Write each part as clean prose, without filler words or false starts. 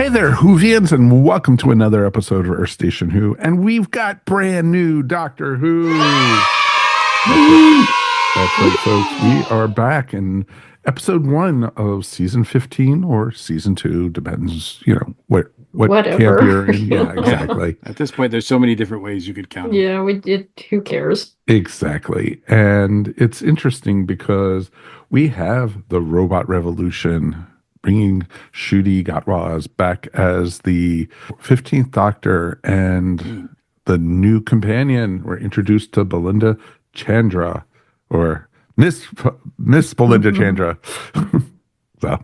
Hey there, Whovians, and welcome to another episode of Earth Station Who. And we've got brand new Doctor Who. That's right, folks. We are back in episode 1 of season 15 or season 2, depends, what camp Whatever. you're in. Yeah, exactly. At this point, there's so many different ways you could count them. Yeah, we did. Who cares? Exactly. And it's interesting because we have the robot revolution bringing Ncuti Gatwa back as the 15th Doctor and the new companion. We're introduced to Belinda Chandra, or Miss Belinda Chandra. So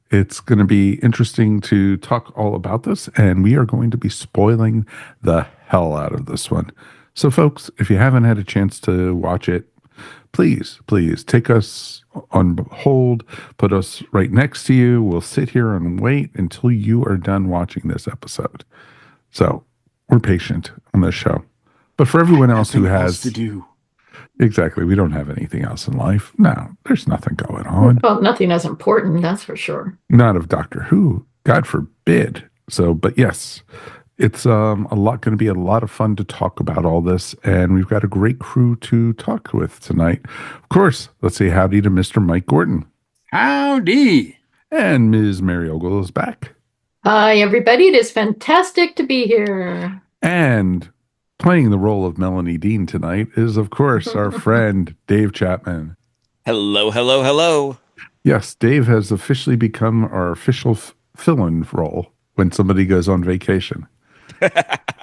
it's going to be interesting to talk all about this, and we are going to be spoiling the hell out of this one. So, folks, if you haven't had a chance to watch it, please take us on hold, put us right next to you. We'll sit here and wait until you are done watching this episode. So we're patient on this show. But for everyone else who has to do. Exactly. We don't have anything else in life. No, there's nothing going on. Well, nothing as important, that's for sure. Not of Doctor Who. God forbid. So, but yes, it's going to be a lot of fun to talk about all this, and we've got a great crew to talk with tonight. Of course, let's say howdy to Mr. Mike Gordon. Howdy. And Ms. Mary Ogle is back. Hi, everybody. It is fantastic to be here. And playing the role of Melanie Dean tonight is, of course, our friend Dave Chapman. Hello, hello, hello. Yes, Dave has officially become our official fill-in role when somebody goes on vacation.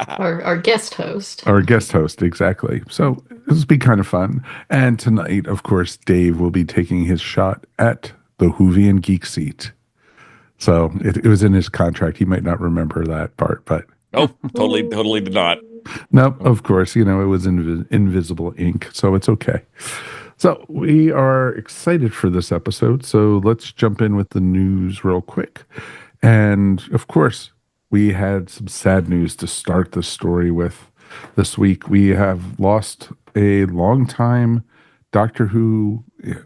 Our guest host. Our guest host, exactly. So this will be kind of fun. And tonight, of course, Dave will be taking his shot at the Whovian Geek Seat. So it was in his contract. He might not remember that part, but... Oh, totally did not. No, of course, it was invisible ink, so it's okay. So we are excited for this episode. So let's jump in with the news real quick. And of course, we had some sad news to start the story with this week. We have lost a longtime Doctor Who.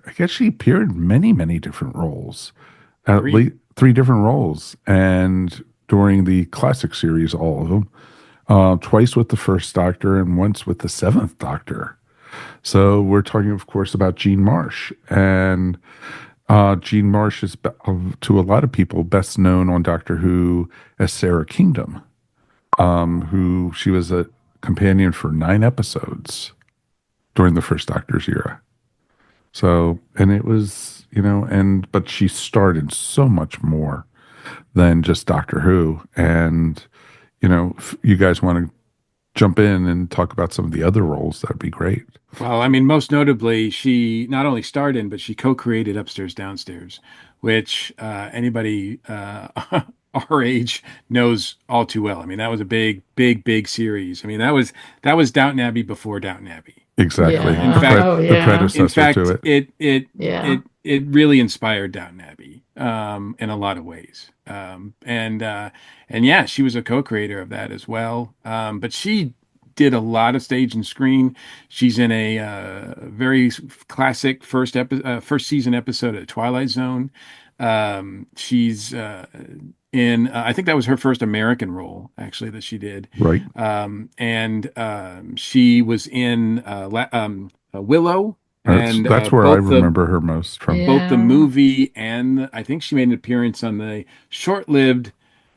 I guess she appeared in many different roles, at least 3 different roles, and during the classic series, all of them, twice with the first Doctor and once with the 7th Doctor. So we're talking, of course, about Jean Marsh, and Jean Marsh is, to a lot of people, best known on Doctor Who as Sarah Kingdom, who she was a companion for 9 episodes during the first Doctor's era. So, and it was, but she starred in so much more than just Doctor Who. And, if you guys want to jump in and talk about some of the other roles, that'd be great. Well, I mean, most notably, she not only starred in, but she co-created Upstairs, Downstairs, which anybody our age knows all too well. I mean, that was a big series. I mean, that was Downton Abbey before Downton Abbey. Exactly. Yeah. In fact, the predecessor to it. It really inspired Downton Abbey in a lot of ways. And yeah, she was a co-creator of that as well. But she did a lot of stage and screen. She's in a very classic first season episode of Twilight Zone. She's in I think that was her first American role, actually, that she did. Right. And she was in Willow. That's where I remember her most from. Both the movie and I think she made an appearance on the short-lived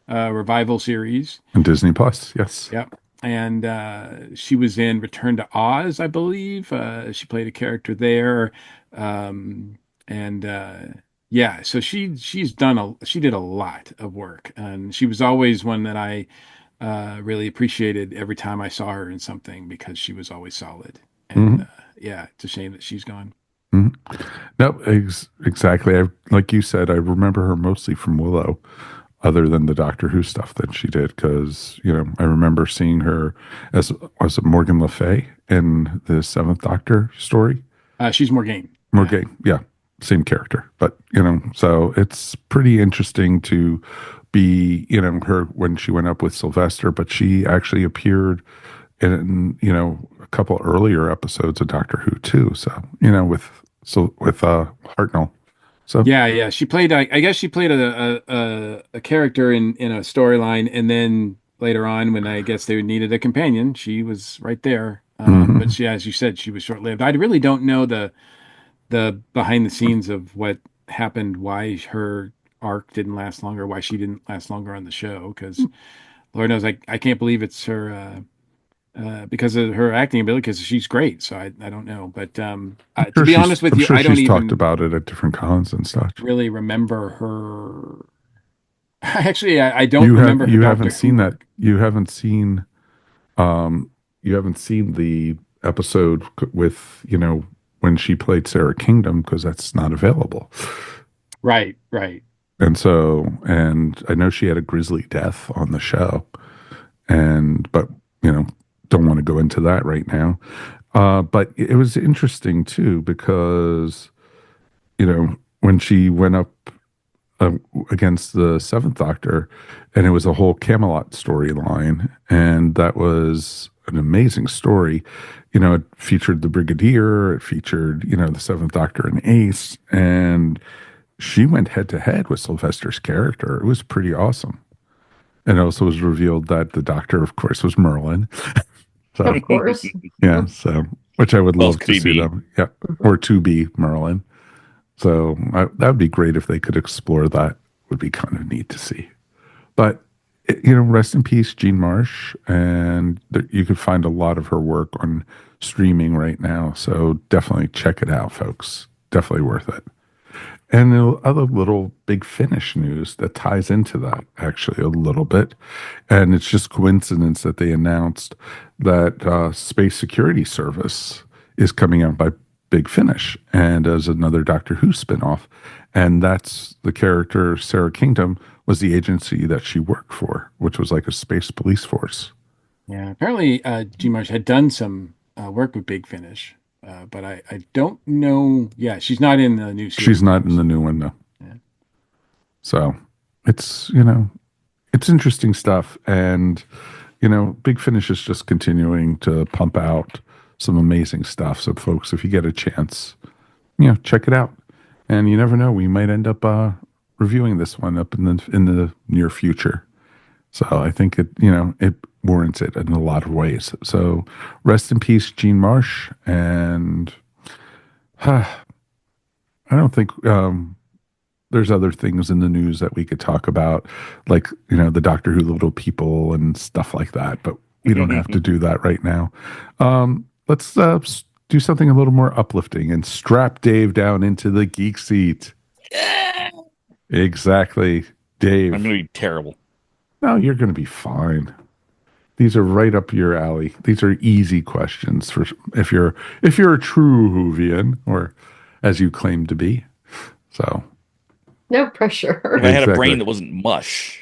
revival series. On Disney Plus, yes. Yep. And she was in Return to Oz, I believe. She played a character there. Yeah, so she did a lot of work, and she was always one that I really appreciated every time I saw her in something, because she was always solid. And yeah, it's a shame that she's gone. Mm-hmm. No, exactly. Like you said, I remember her mostly from Willow, other than the Doctor Who stuff that she did, because I remember seeing her as Morgan Le Fay in the 7th Doctor story. She's Morgaine. Morgaine, yeah, same character, but so it's pretty interesting to be her when she went up with Sylvester, but she actually appeared in a couple earlier episodes of Doctor Who too. So with Hartnell. So Yeah. She played. I guess she played a character in a storyline, and then later on, when I guess they needed a companion, she was right there. But mhm. she, as you said, she was short lived. I really don't know the behind the scenes of what happened, why her arc didn't last longer, why she didn't last longer on the show. Because Lord knows, I can't believe it's her. Because of her acting ability, because she's great. So I don't know. But to be honest with I'm you, sure I don't she's talked even about it at different cons and such. really remember her. Actually, I don't remember her You Doctor haven't Who seen that. work. Um you haven't seen the episode with, when she played Sarah Kingdom, because that's not available. Right, right. And I know she had a grisly death on the show, but don't want to go into that right now. But it was interesting too, because when she went up uh, against the Seventh Doctor, and it was a whole Camelot storyline, and that was an amazing story. It featured the Brigadier, it featured the Seventh Doctor and Ace, and she went head to head with Sylvester's character. It was pretty awesome. And it also was revealed that the Doctor, of course, was Merlin. So Of course. yeah, so which I would Well, love to could see be. them. Yeah, Mhm. or to be Merlin. So that would be great if they could explore that. Would be kind of neat to see. But rest in peace, Jean Marsh, and you could find a lot of her work on streaming right now. So definitely check it out, folks. Definitely worth it. And the other little Big Finish news that ties into that actually a little bit, and it's just coincidence that they announced that Space Security Service is coming out by Big Finish, and as another Doctor Who spinoff, and that's the character Sarah Kingdom was the agency that she worked for, which was like a space police force. Yeah. Apparently, G. Marsh had done some work with Big Finish, but I don't know. Yeah, she's not in the new She's series not though. in the new one though, Yeah. so it's interesting stuff. And Big Finish is just continuing to pump out some amazing stuff. So, folks, if you get a chance, check it out. And you never know, we might end up reviewing this one up in the near future. So I think it warrants it in a lot of ways. So rest in peace, Jean Marsh. And I don't think there's other things in the news that we could talk about, like the Doctor Who little people and stuff like that. But we don't have to do that right now. Let's do something a little more uplifting and strap Dave down into the geek seat. Yeah. Exactly, I'm Dave. going to be terrible. No, you're going to be fine. These are right up your alley. These are easy questions for if you're a true Whovian, or as you claim to be. So No pressure. If I had a exactly. brain that wasn't mush.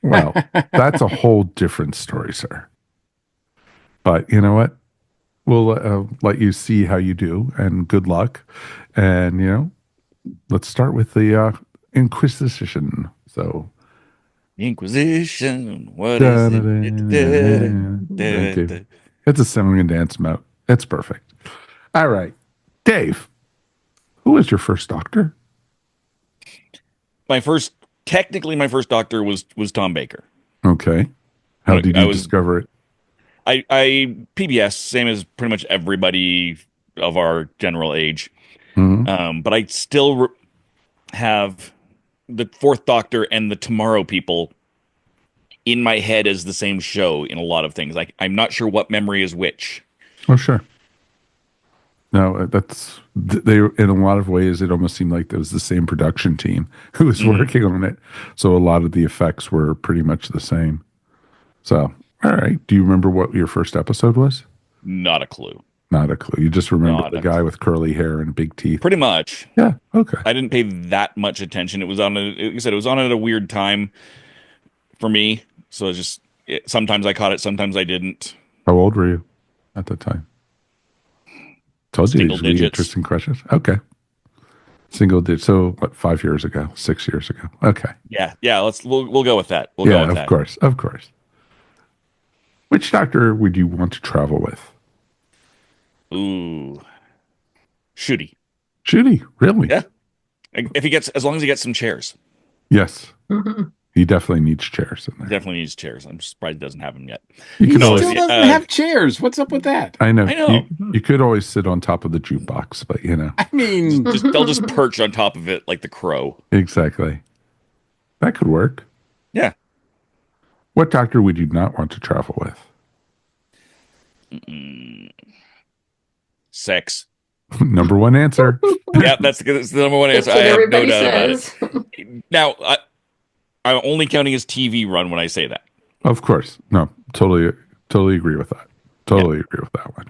Well, that's a whole different story, sir. But you know what? We'll let you see how you do, and good luck. And let's start with the Inquisition. So, The Inquisition. What is it? thank you. It's a song and dance mode. It's perfect. All right, Dave. Who was your first Doctor? Technically, my first Doctor was Tom Baker. Okay. How did you discover it? I PBS, same as pretty much everybody of our general age. Mhm. But I still have the Fourth Doctor and the Tomorrow People in my head as the same show in a lot of things. Like I'm not sure what memory is which. Oh, sure. No, they. In a lot of ways, it almost seemed like it was the same production team who was working on it. So a lot of the effects were pretty much the same. So, all right. Do you remember what your first episode was? Not a clue. Not a clue. You just remember Not the a guy clue. with curly hair and big teeth. Pretty much. Yeah. Okay. I didn't pay that much attention. It was on like I said, it was on at a weird time for me. So sometimes I caught it, sometimes I didn't. How old were you at the time? Told you Single these would be digits. interesting questions. Okay. Single digit. So what? 5 years ago? 6 years ago? Okay. Yeah. We'll go with that. We'll go with Of that. course. Of course. Which Doctor would you want to travel with? Ooh. Shooty. Judy, really? Yeah. If he gets, as long as he gets some chairs. Yes. Mhm. He definitely needs chairs in there. Definitely needs chairs. I'm surprised he doesn't have them yet. You He could still always, doesn't have chairs. What's up with that? I know. I know. You could always sit on top of the jukebox, but I mean, They'll just perch on top of it like the crow. exactly. That could work. Yeah. What doctor would you not want to travel with? Sex. Number one answer. Yeah, that's the number one That's answer. what I have no everybody doubt about it. says. Now, I'm only counting his TV run when I say that. Of course. No, totally agree with that. Totally agree with that one.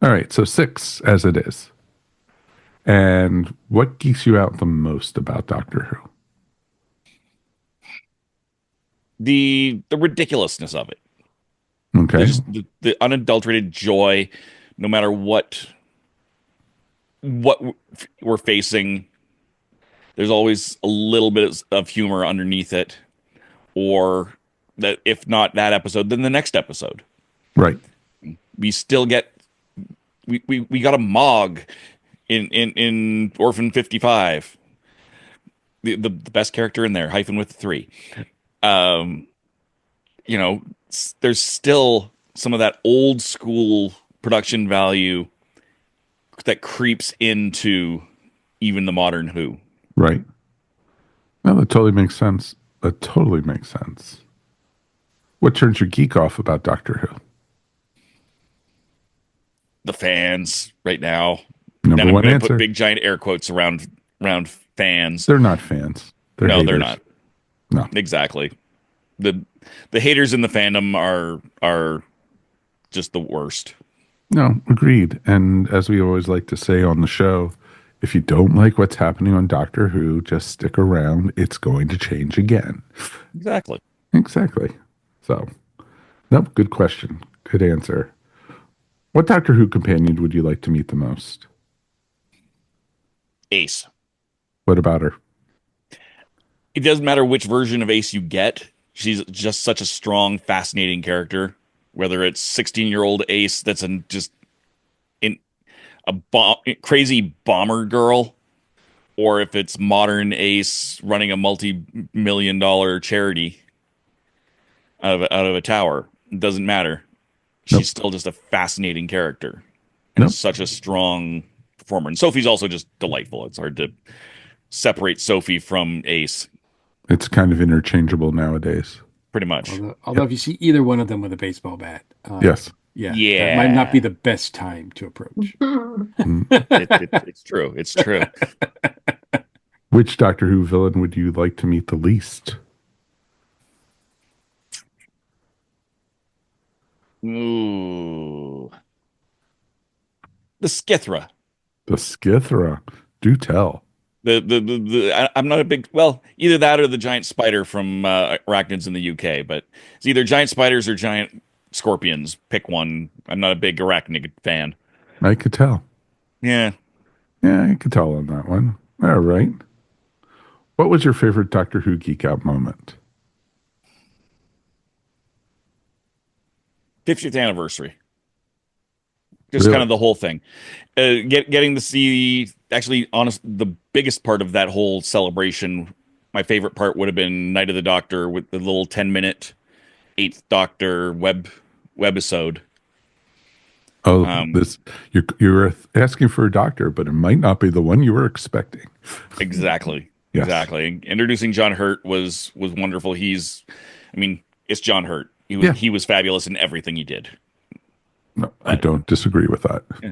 All right. So 6 as it is. And what geeks you out the most about Doctor Who? The ridiculousness of it. Okay. Just the unadulterated joy, no matter what we're facing. There's always a little bit of humor underneath it, or that if not that episode, then the next episode. Right. We still get we got a Mog in Orphan 55. The best character in there, hyphen with the 3. You know, there's still some of that old school production value that creeps into even the modern Who. Right. No, that totally makes sense. That totally makes sense. What turns your geek off about Doctor Who? The fans right now. Number And I'm one going to answer. put big giant air quotes around fans. They're not fans. They're No, haters. they're not. No. Exactly. The haters in the fandom are just the worst. No, agreed. And as we always like to say on the show, if you don't like what's happening on Doctor Who, just stick around. It's going to change again. Exactly. Exactly. So, nope, good question. Good answer. What Doctor Who companion would you like to meet the most? Ace. What about her? It doesn't matter which version of Ace you get. She's just such a strong, fascinating character. Whether it's 16-year-old Ace that's crazy bomber girl, or if it's modern Ace running a multi-million-dollar charity out of a tower, it doesn't matter. She's still just a fascinating character and such a strong performer. And Sophie's also just delightful. It's hard to separate Sophie from Ace. It's kind of interchangeable nowadays. Pretty much. although if you see either one of them with a baseball bat, Yes. yeah, that might not be the best time to approach. It's true. It's true. Which Doctor Who villain would you like to meet the least? Ooh. The Skithra. The Skithra. Do tell. I'm not a big, either that or the giant spider from Arachnids in the UK, but it's either giant spiders or giant scorpions. Pick one. I'm not a big arachnid fan. I could tell. Yeah. Yeah, I could tell on that one. All right. What was your favorite Doctor Who geek out moment? 50th anniversary. Just Really? kind of the whole thing. Getting to see, actually, honest, the biggest part of that whole celebration, my favorite part would have been Night of the Doctor with the little 10-minute 8th Doctor webisode. Oh, you're asking for a doctor, but it might not be the one you were expecting. Exactly. Yes. Exactly. Introducing John Hurt was wonderful. It's John Hurt. He was fabulous in everything he did. No, I don't disagree with that. Yeah.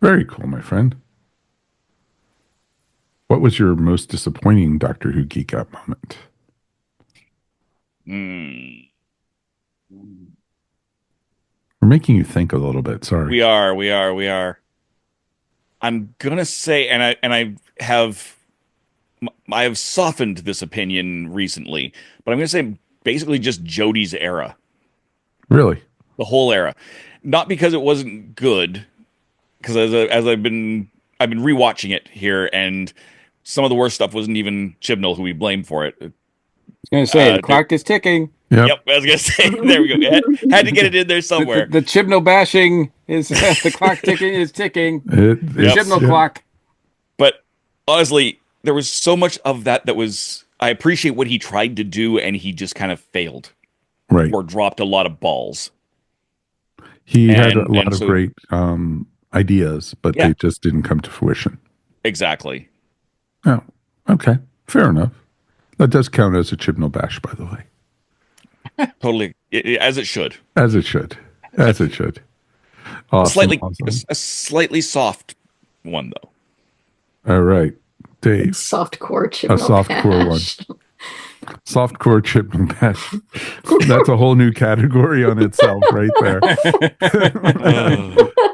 Very cool, my friend. What was your most disappointing Doctor Who geek out moment? We're making you think a little bit. Sorry. We are. I'm gonna say, and I have softened this opinion recently, but I'm gonna say basically just Jodie's era, Really? the whole era, not because it wasn't good, because as I've been rewatching it here, and some of the worst stuff wasn't even Chibnall who we blame for it. I was going to say, the clock is ticking. Yep. I was gonna say, there we go. Had to get it in there somewhere. The Chibnall bashing is the clock ticking is ticking. It, The Chibnall clock. But honestly, there was so much of that was. I appreciate what he tried to do, and he just kind of failed Right. or dropped a lot of balls. He had a lot And of so, great ideas, but Yeah. they just didn't come to fruition. exactly. Oh, okay. Fair enough. That does count as a Chibnall bash, by the way. Totally, as it should. As it should. As it should. Awesome. Awesome. A slightly soft one though. All right. Dave. Softcore chip. A softcore one. Softcore Chibnall bash. That's a whole new category on itself right there.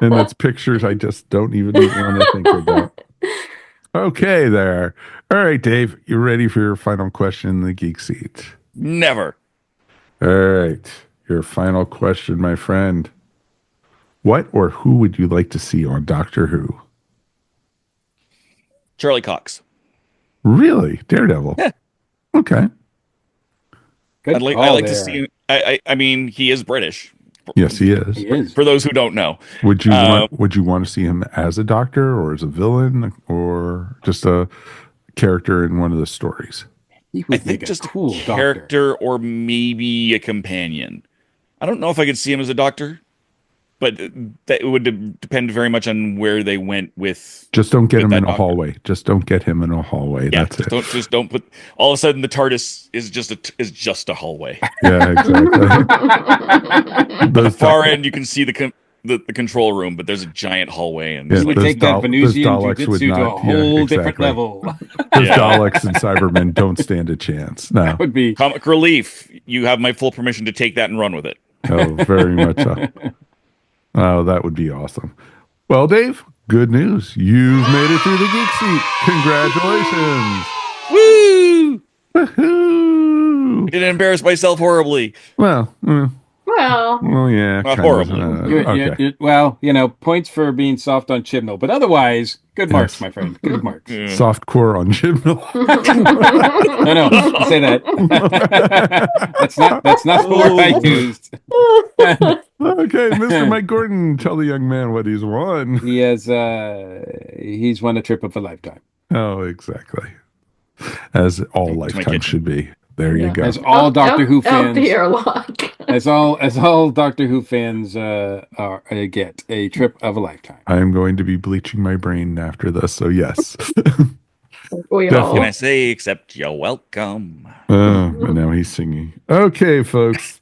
And that's pictures I just don't even want to think about. Okay, there. All right, Dave, you ready for your final question in the Geek Seat? Never. All right, your final question, my friend. What or who would you like to see on Doctor Who? Charlie Cox. Really? Daredevil? Yeah. Okay. Good I'd call like to there. see him. I mean, he is British. Yes, he is. He is. For those who don't know, Would you want to see him as a doctor or as a villain or just a character in one of the stories? He I would think make a just cool a character or maybe a companion. I don't know if I could see him as a doctor, but that would depend very much on where they went with. Just don't get him that in a doctor. hallway. Just don't get him in a hallway. Yeah, That's it. just don't put. All of a sudden, the TARDIS is just a hallway. Yeah, exactly. At the Those far end, you can see the control room, but there's a giant hallway, and Yeah, He it's would those take that those Venusian Daleks would jujitsu to a not- yeah, whole different exactly. level. Those Yeah. Daleks and Cybermen don't stand a chance. No. That would be comic relief. You have my full permission to take that and run with it. Oh, very much so. Oh, that would be awesome. Well, Dave, good news. You've made it through the Geek Seat. Congratulations. Woo! Woohoo. I didn't embarrass myself horribly. Well, Well, yeah. Not kind of, horribly. okay. well, points for being soft on Chibnall, but otherwise, good marks, my friend. Good marks. Yeah. Soft core on Chibnall. No, you say that. That's not the word I used. Okay, Mr. Mike Gordon, tell the young man what he's won. He's won a trip of a lifetime. Oh, exactly. As all my lifetime kitchen. should be. There you Yeah. go. As all Doctor Who out fans, the airlock. as all Doctor Who fans get a trip of a lifetime. I am going to be bleaching my brain after this, so yes. We Definitely. all. Can I say except you're welcome? And now he's singing. Okay, folks.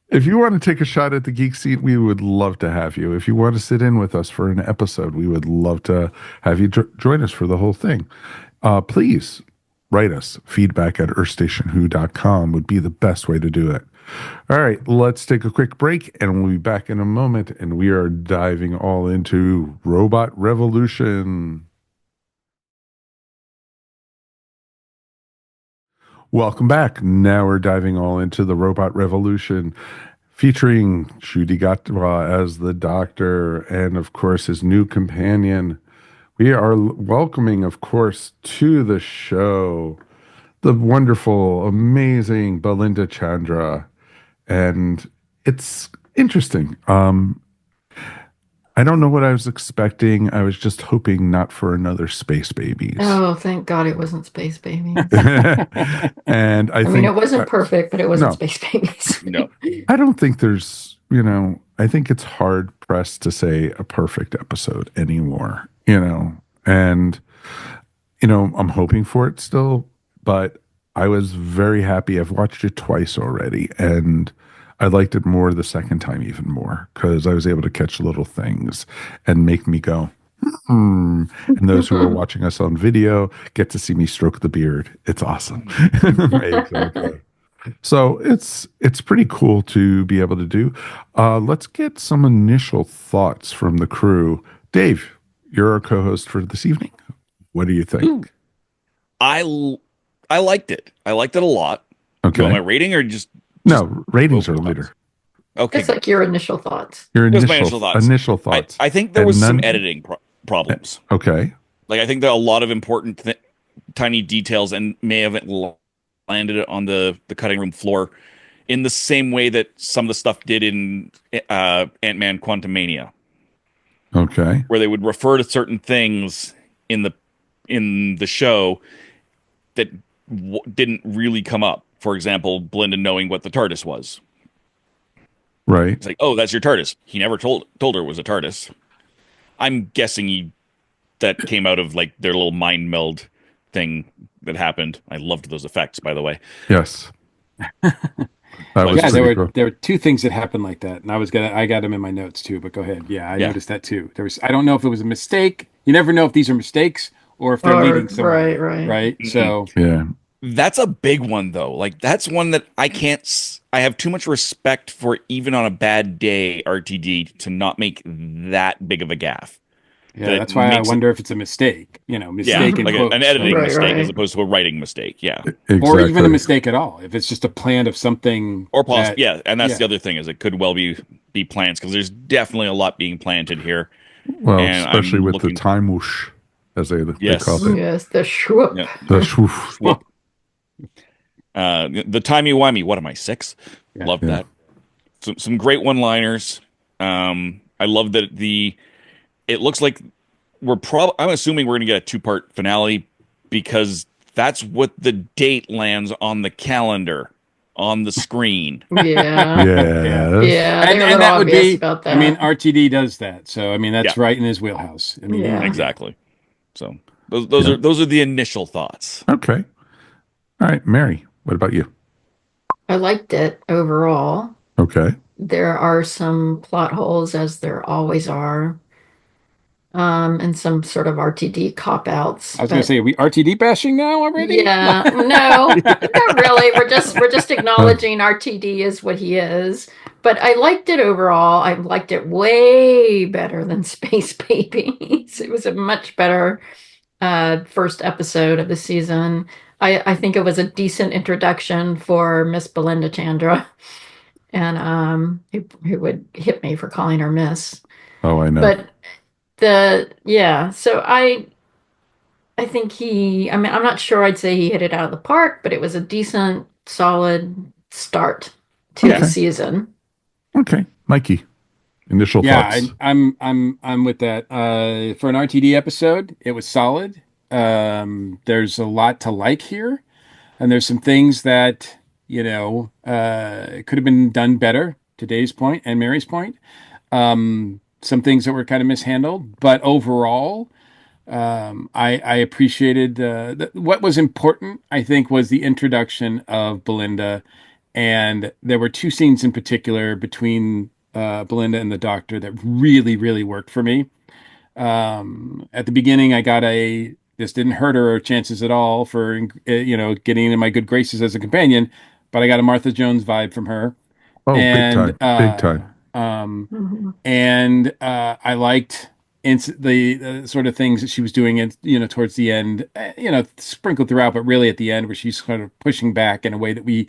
If you want to take a shot at the Geek Seat, we would love to have you. If you want to sit in with us for an episode, we would love to have you join us for the whole thing. Please write us. Feedback at earthstationwho.com would be the best way to do it. All right, let's take a quick break and we'll be back in a moment. And we are diving all into Robot Revolution. Welcome back. Now we're diving all into the Robot Revolution, featuring Ncuti Gatwa as the Doctor and, of course, his new companion. We are welcoming, of course, to the show the wonderful, amazing Belinda Chandra. And it's interesting. I don't know what I was expecting. I was just hoping not for another Space Babies. Oh, thank God it wasn't Space Babies. And I think mean, it wasn't perfect, but it wasn't no. Space Babies. No. I don't think there's, I think it's hard pressed to say a perfect episode anymore, and, I'm hoping for it still, but I was very happy. I've watched it twice already, and I liked it more the second time, even more, because I was able to catch little things and make me go, And those who are watching us on video get to see me stroke the beard. It's awesome. Right, exactly. So it's pretty cool to be able to do. Let's get some initial thoughts from the crew. Dave, you're our co-host for this evening. What do you think? I liked it. I liked it a lot. Okay. Do you want my rating or just No, ratings are Vocal later. thoughts. Okay? It's like your initial thoughts. Your Here's my initial initial thoughts. thoughts. I think there And was some none- editing problems. Okay. Like I think there are a lot of important tiny details and may have landed it on the cutting room floor in the same way that some of the stuff did in Ant-Man Quantumania, Okay. where they would refer to certain things in in the show that didn't really come up. For example, Belinda knowing what the TARDIS was. Right. It's like, oh, that's your TARDIS. He never told her it was a TARDIS. I'm guessing that came out of like their little mind meld thing that happened. I loved those effects, by the way. Yes. That was Yeah, pretty cool. there were two things that happened like that, and I got them in my notes too. But go ahead. Yeah, I noticed that too. I don't know if it was a mistake. You never know if these are mistakes or if they're leading somewhere. Right. So Yeah. That's a big one, though. Like, that's one that I can't. I have too much respect for, even on a bad day, RTD to not make that big of a gaffe. yeah, that's why I wonder if it's a mistake. Mistake in like quotes, an editing Right, mistake as right. opposed to a writing mistake. Yeah, Exactly. or even a mistake at all. If it's just a plan of something, or possibly. Yeah, and that's yeah. the other thing is it could well be plans because there's definitely a lot being planted here. Well, And especially I'm with looking- the time whoosh, as they Yes. call it. Yes, the shwoop. Yeah. The swoof. The timey-wimey. What am I, 6? Yeah. Love Yeah. that. Some great one-liners. I love that it looks like I'm assuming we're going to get a 2-part finale because that's what the date lands on the calendar on the screen. Yeah. Yes. Yeah, they And were a little that would obvious be. about that. I mean, RTD does that, so I mean that's right in his wheelhouse. I mean, Yeah. Exactly. So those are the initial thoughts. Okay. All right, Mary, what about you? I liked it overall. Okay. There are some plot holes, as there always are, and some sort of RTD cop-outs. I was going to say, are we RTD bashing now already? Yeah, no, not really. We're just acknowledging RTD is what he is. But I liked it overall. I liked it way better than Space Babies. It was a much better first episode of the season. I think it was a decent introduction for Miss Belinda Chandra, and who would hit me for calling her Miss. Oh, I know. But so I think I'm not sure I'd say he hit it out of the park, but it was a decent, solid start to the season. Okay, Mikey, initial thoughts. I'm with that. For an RTD episode, it was solid. There's a lot to like here, and there's some things that could have been done better. To Dave's point and Mary's point, some things that were kind of mishandled, but overall, I appreciated what was important. I think was the introduction of Belinda, and there were 2 scenes in particular between Belinda and the Doctor that really, really worked for me. At the beginning, I got this didn't hurt her chances at all for getting in my good graces as a companion, but I got a Martha Jones vibe from her. Oh, And, big time. And I liked the sort of things that she was doing, towards the end, sprinkled throughout, but really at the end, where she's kind of pushing back in a way that we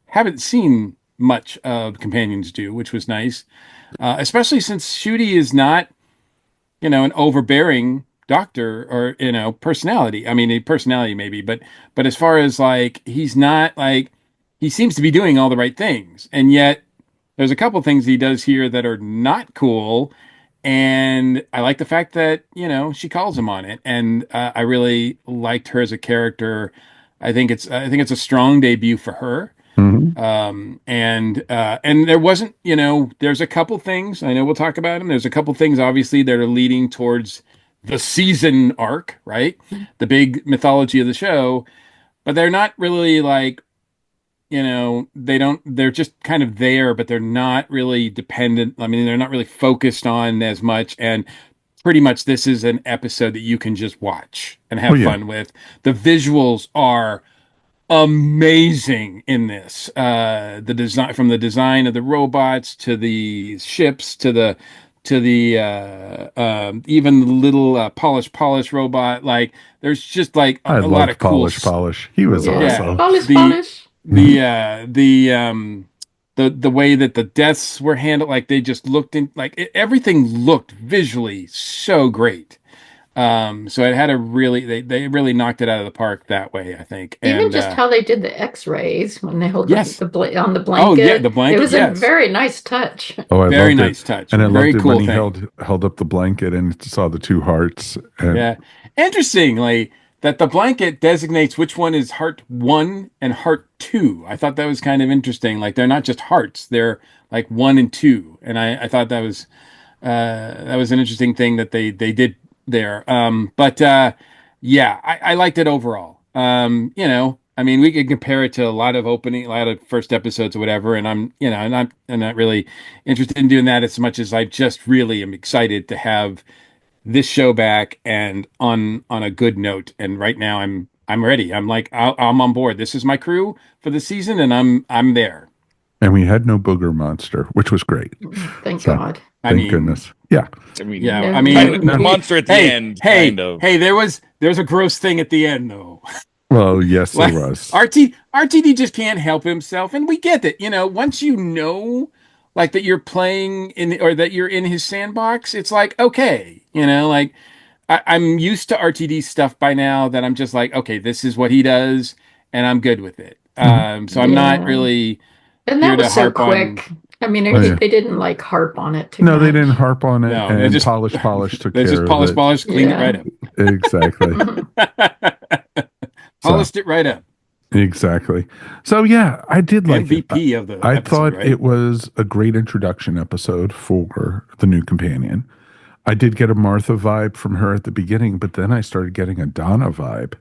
haven't seen much of companions do, which was nice, especially since Ncuti is not, an overbearing doctor or personality. I mean, a personality maybe, but as far as like he's not like he seems to be doing all the right things, and yet there's a couple things he does here that are not cool. And I like the fact that, she calls him on it. And I really liked her as a character. I think it's a strong debut for her. Mm-hmm. And there wasn't, there's a couple things, I know we'll talk about them. There's a couple things obviously that are leading towards the season arc, right? The big mythology of the show, but they're not really like, they're just kind of there, but they're not really dependent. I mean, they're not really focused on as much. And pretty much this is an episode that you can just watch and have fun with. The visuals are amazing in this. The design, from the design of the robots to the ships to the even the little polish robot. Like there's just like a lot of cool polish. He was awesome. Polish. The way that the deaths were handled, like they just looked everything looked visually so great. So it had they really knocked it out of the park that way, I think. Even just how they did the X-rays when they hold on the blanket. Oh yeah, the blanket. It was a very nice touch. Oh, I very loved nice it. touch. And I very loved it cool when he thing. held up the blanket and saw the 2 hearts. And yeah, interestingly, that the blanket designates which one is heart 1 and heart 2. I thought that was kind of interesting. Like they're not just hearts; they're like 1 and 2. And I thought that was an interesting thing that they did there. But yeah, I liked it overall. I mean, we could compare it to a lot of first episodes or whatever, and I'm not really interested in doing that as much as I just really am excited to have this show back and on a good note. And right now I'm ready. I'm like I'm on board. This is my crew for the season, and I'm there. And we had no booger monster, which was great. Thank So, God. I thank mean, goodness. Yeah. I mean, yeah. No, I mean, no, the monster at the end, kind of. Hey, there's a gross thing at the end though. Well, yes, there Like was. RTD just can't help himself, and we get that. Once you know, like that you're playing in or that you're in his sandbox, it's like okay, like I'm used to RTD stuff by now. That I'm just like okay, this is what he does, and I'm good with it. So I'm not Yeah. really And here that to was so harp on. quick. I mean, Oh, yeah. they didn't like harp on it too No, they much. didn't harp on it, No, and Polish took they just care of it. cleaned it Yeah. right up. Exactly. So, Polished it right up. exactly. So, yeah, I did like it. MVP of the I episode, thought right? it was a great introduction episode for the new companion. I did get a Martha vibe from her at the beginning, but then I started getting a Donna vibe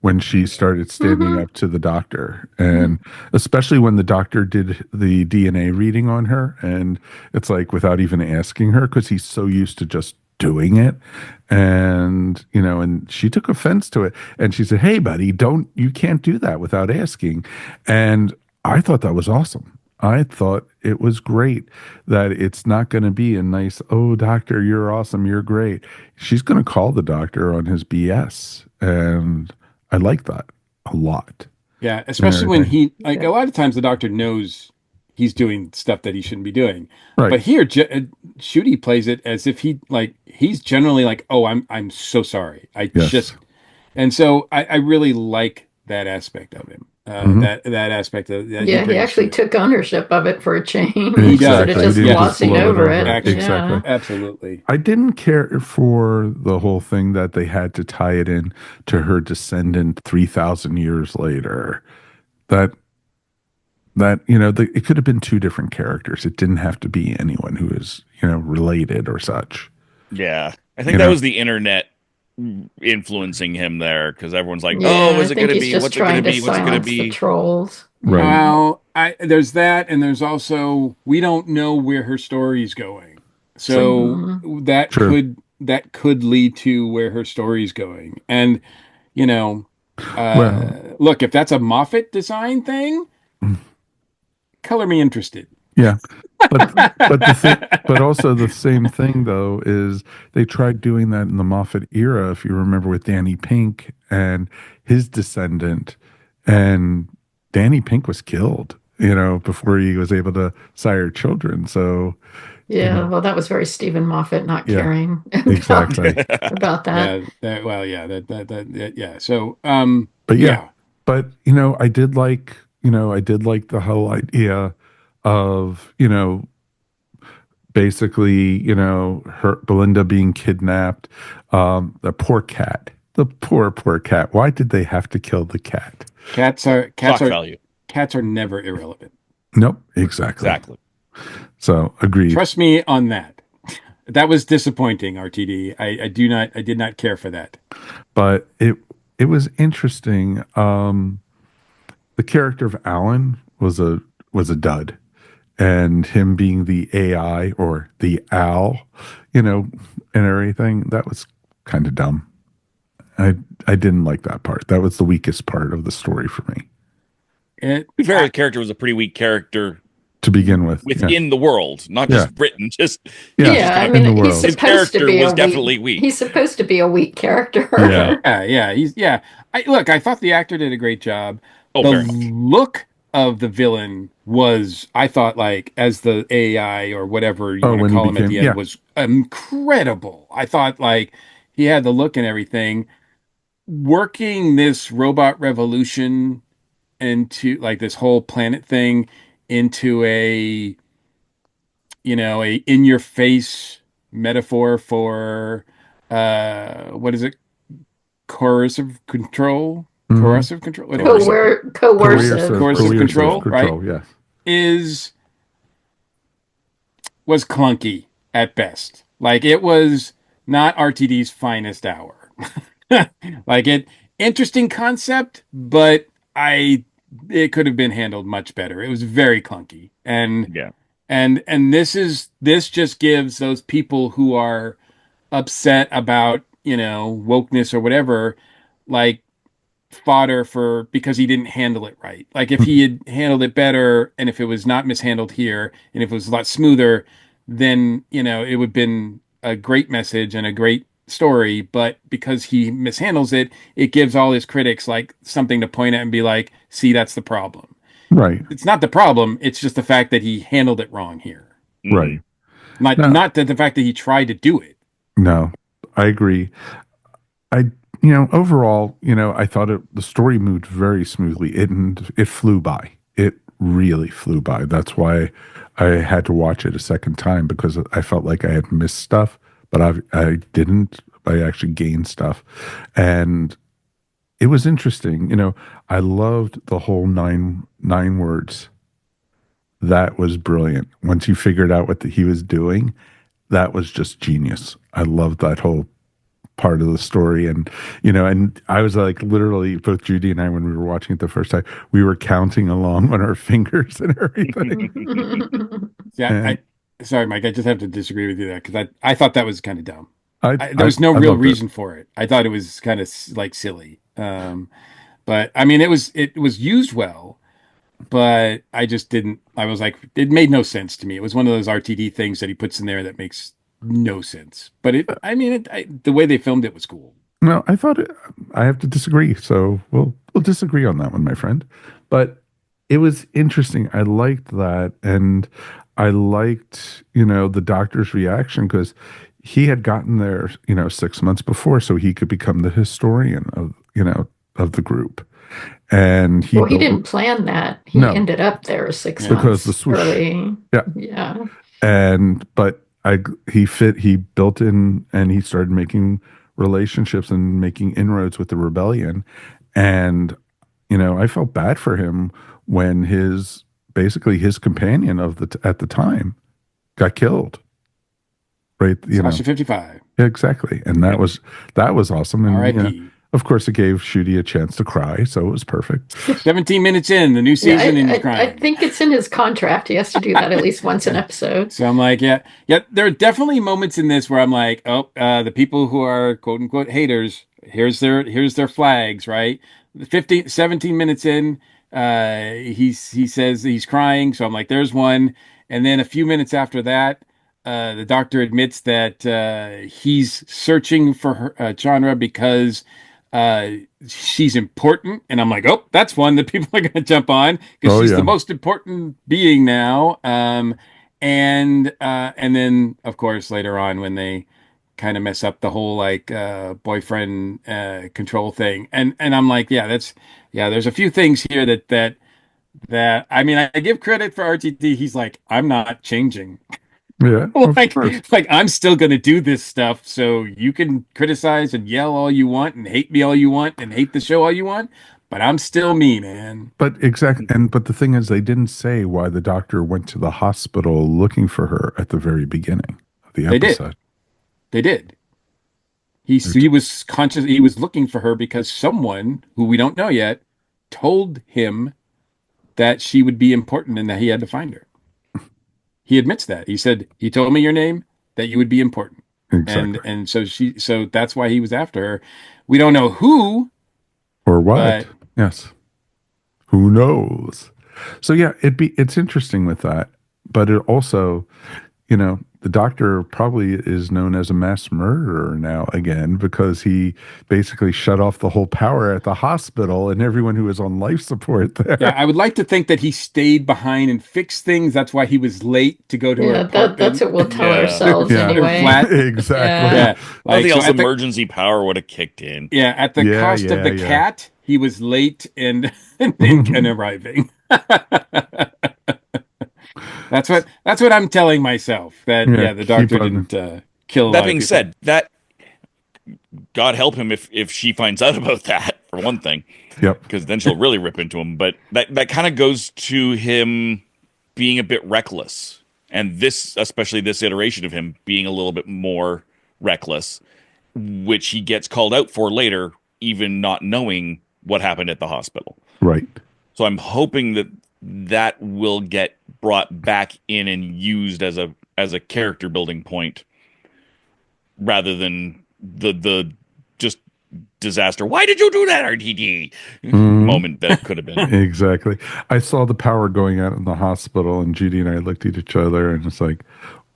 when she started standing Mhm. up to the doctor, and especially when the doctor did the DNA reading on her, and it's like without even asking her because he's so used to just doing it, and and she took offense to it, and she said, "Hey, buddy, you can't do that without asking," and I thought that was awesome. I thought it was great that it's not going to be a nice, oh, doctor, you're awesome, you're great. She's going to call the doctor on his BS, and I like that a lot. Yeah, And especially when everything. a lot of times the doctor knows he's doing stuff that he shouldn't be doing. Right. But here, Ncuti plays it as if he's generally like, "Oh, I'm so sorry. I Yes. just," and so I really like that aspect of him. Mhm. That aspect of that Yeah, he brings actually to it. took ownership of it for a change He instead does. of just He didn't just glossing blow it over over. it. Actually, Exactly. absolutely. I didn't care for the whole thing that they had to tie it in to her descendant 3,000 years later. That it could have been two different characters. It didn't have to be anyone who is related or such. Yeah, I think You that know? was the internet influencing him there because everyone's like, Yeah, "Oh, I is it going think to he's be? just What's it going to trying to be? What's it going to silence the be?" trolls. Right. Well, there's that, and there's also we don't know where her story's going, so Mhm. True. that could lead to where her story's going. And you know, Well, look, if that's a Moffat design thing, color me interested. yeah. But also the same thing though is they tried doing that in the Moffat era, if you remember, with Danny Pink and his descendant, and Danny Pink was killed, before he was able to sire children. So, Yeah, well, that was very Stephen Moffat not yeah, caring exactly. about that. Yeah, well, yeah, yeah. So, But yeah, yeah, but I did like the whole idea of, basically, her Belinda being kidnapped, the poor cat. The poor cat. Why did they have to kill the cat? cats Shock value. are never irrelevant. Nope, exactly. Exactly. So agreed. Trust me on that. That was disappointing, RTD. I did not care for that. But it was interesting. The character of Alan was a dud. And him being the AI or the owl, and everything, that was kind of dumb. I didn't like that part. That was the weakest part of the story for me It, To be fair, the character was a pretty weak character to begin with. within the world, not just written. Just Yeah, Yeah, I in mean, the he's world. His supposed to character be was a definitely weak. He's supposed to be a weak character. Yeah. yeah. I thought the actor did a great job. Oh, The very much. look of the villain was, I thought, like as the AI or whatever you Oh, want to when he call him at became, the end yeah, was incredible. I thought like he had the look and everything. Working this robot revolution into like this whole planet thing into a in your face metaphor for what is it coercive control, Mhm. coercive control, whatever. Coercive. Coercive control, right? Yes. Was clunky at best. Like it was not RTD's finest hour. Like interesting concept, but it could have been handled much better. It was very clunky. Yeah. And this just gives those people who are upset about, wokeness or whatever, like fodder for because he didn't handle it right. Like if he had handled it better and if it was not mishandled here and if it was a lot smoother, then, it would have been a great message and a great story. But because he mishandles it, it gives all his critics like something to point at and be like, see, that's the problem. Right. It's not the problem. It's just the fact that he handled it wrong here. Right. Not that the fact that he tried to do it. No, I agree. I, overall, I thought the story moved very smoothly. It flew by. It really flew by. That's why I had to watch it a second time because I felt like I had missed stuff, but I didn't. I actually gained stuff, and it was interesting. I loved the whole nine words. That was brilliant. Once you figured out what he was doing, that was just genius. I loved that whole part of the story. And I was like, literally, both Judy and I, when we were watching it the first time, we were counting along on our fingers and everything. Yeah. Sorry, Mike, I just have to disagree with you there because I thought that was kind of dumb. There was I no real loved reason for it. I thought it was kind of like silly. But I mean, it was used well, but I just didn't. I was like, it made no sense to me. It was one of those RTD things that he puts in there that makes no sense. But the way they filmed it was cool. No, I have to disagree. So we'll disagree on that one, my friend. But it was interesting. I liked that, and I liked the doctor's reaction because he had gotten there 6 months before, so he could become the historian of the group. And he didn't plan that. He ended up there 6 months because the swoosh. early. Yeah. But he built in and he started making relationships and making inroads with the rebellion. And, I felt bad for him when his companion at the time got killed. Right. Sasha 55. Exactly. And that was awesome. And, R.I.P. Of course, it gave Ncuti a chance to cry, so it was perfect. 17 minutes in the new season, and he's crying. I think it's in his contract. He has to do that at least once an episode. So I'm like, yeah. There are definitely moments in this where I'm like, the people who are quote unquote haters, here's their flags, right? 17 minutes in, he says he's crying, so I'm like, there's one. And then a few minutes after that, the doctor admits that he's searching for her, Chandra because she's important, and I'm like, that's one that people are going to jump on because she's the most important being now. And then of course later on when they kind of mess up the whole like boyfriend control thing, and I'm like, there's a few things here that I mean, I give credit for RTD. He's like, I'm not changing. Yeah, like I'm still going to do this stuff, so you can criticize and yell all you want and hate me all you want and hate the show all you want, but I'm still me, man. But but the thing is, they didn't say why the doctor went to the hospital looking for her at the very beginning of the episode. They did. He was conscious. He was looking for her because someone who we don't know yet told him that she would be important and that he had to find her. He admits that. He said, he told me your name, that you would be important. Exactly. And so that's why he was after her. We don't know who or what. Yes. Who knows? So yeah, it's interesting with that. But it also, the doctor probably is known as a mass murderer now again because he basically shut off the whole power at the hospital and everyone who was on life support there. Yeah, I would like to think that he stayed behind and fixed things. That's why he was late to go to her apartment. That's what we'll tell ourselves anyway. Exactly. Yeah. I think also emergency power would have kicked in. Yeah, at the cost of the cat, he was late and arriving. That's what I'm telling myself. That the doctor didn't kill. That being said, that God help him if she finds out about that, for one thing, Yep. because then she'll really rip into him. But that kind of goes to him being a bit reckless, and this, especially this iteration of him being a little bit more reckless, which he gets called out for later, even not knowing what happened at the hospital. Right. So I'm hoping that will get brought back in and used as a character building point, rather than the just disaster. Why did you do that, RTD? Moment that could have been. Exactly. I saw the power going out in the hospital, and Judy and I looked at each other, and it's like,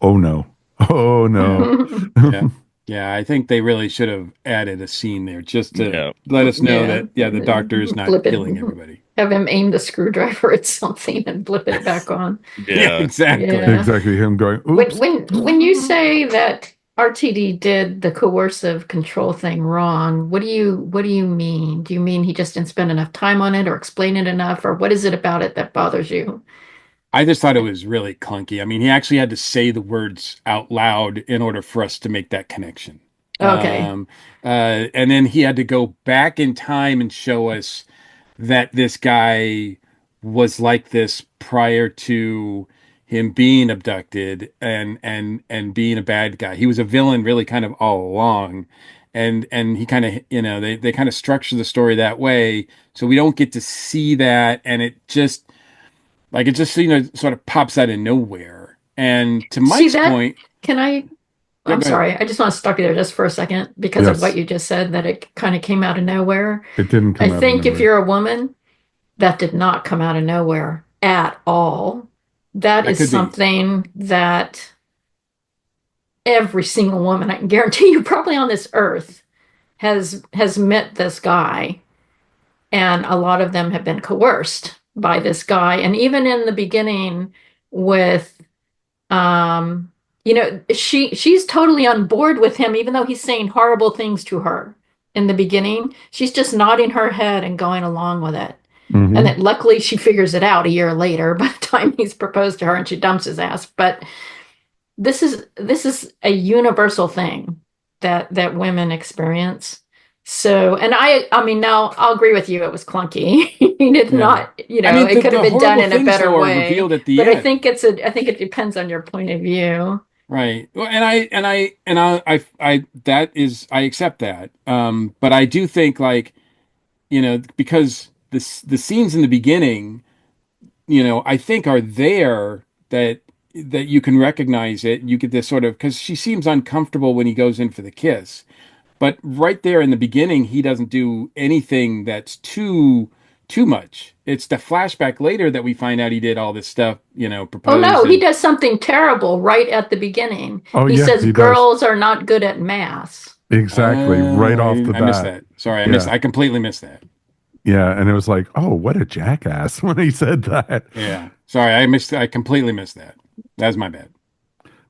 oh no, oh no. Yeah. Yeah, I think they really should have added a scene there just to Yeah. let us know Yeah. that the doctor is not Flip it. killing everybody. Have him aim the screwdriver at something and flip it back on. Yeah. exactly. Yeah. Exactly. Him going, oops. When you say that RTD did the coercive control thing wrong, what do you mean? Do you mean he just didn't spend enough time on it or explain it enough, or what is it about it that bothers you? I just thought it was really clunky. I mean, he actually had to say the words out loud in order for us to make that connection. Okay. And then he had to go back in time and show us that this guy was like this prior to him being abducted and being a bad guy. He was a villain really kind of all along. And he kind of, they kind of structure the story that way. So we don't get to see that. And it just sort of pops out of nowhere. And to Mike's point, Can I? Yeah, I'm go sorry. I just want to stop you there just for a second because of Yes. what you just said, that it kind of came out of nowhere. It didn't come out I of think if nowhere. you're a woman, that did not come out of nowhere at all. That That is could be. something that every single woman, I can guarantee you, probably on this earth, has met this guy, and a lot of them have been coerced by this guy. And even in the beginning with she's totally on board with him, even though he's saying horrible things to her in the beginning. She's just nodding her head and going along with it. Mhm. And that luckily she figures it out a year later by the time he's proposed to her and she dumps his ass. But this is a universal thing that women experience. So, and I mean, now I'll agree with you. It was clunky. He did Yeah. not, I mean, it could have the been done horrible in a things, better though, are way. revealed at the But end. I think I think it depends on your point of view. Right. Well, I accept that. But I do think, like, because the scenes in the beginning, I think are there that you can recognize it. You get this sort of, because she seems uncomfortable when he goes in for the kiss. But right there in the beginning, he doesn't do anything that's too much. It's the flashback later that we find out he did all this stuff, Oh propose. no, he does something terrible right at the beginning. Oh, He yeah, says he does. girls are not good at math. Exactly. Right off the I missed bat. that. Sorry, Yeah. I completely missed that. Yeah. And it was like, oh, what a jackass when he said that. Yeah. Sorry, I completely missed that. That's my bad.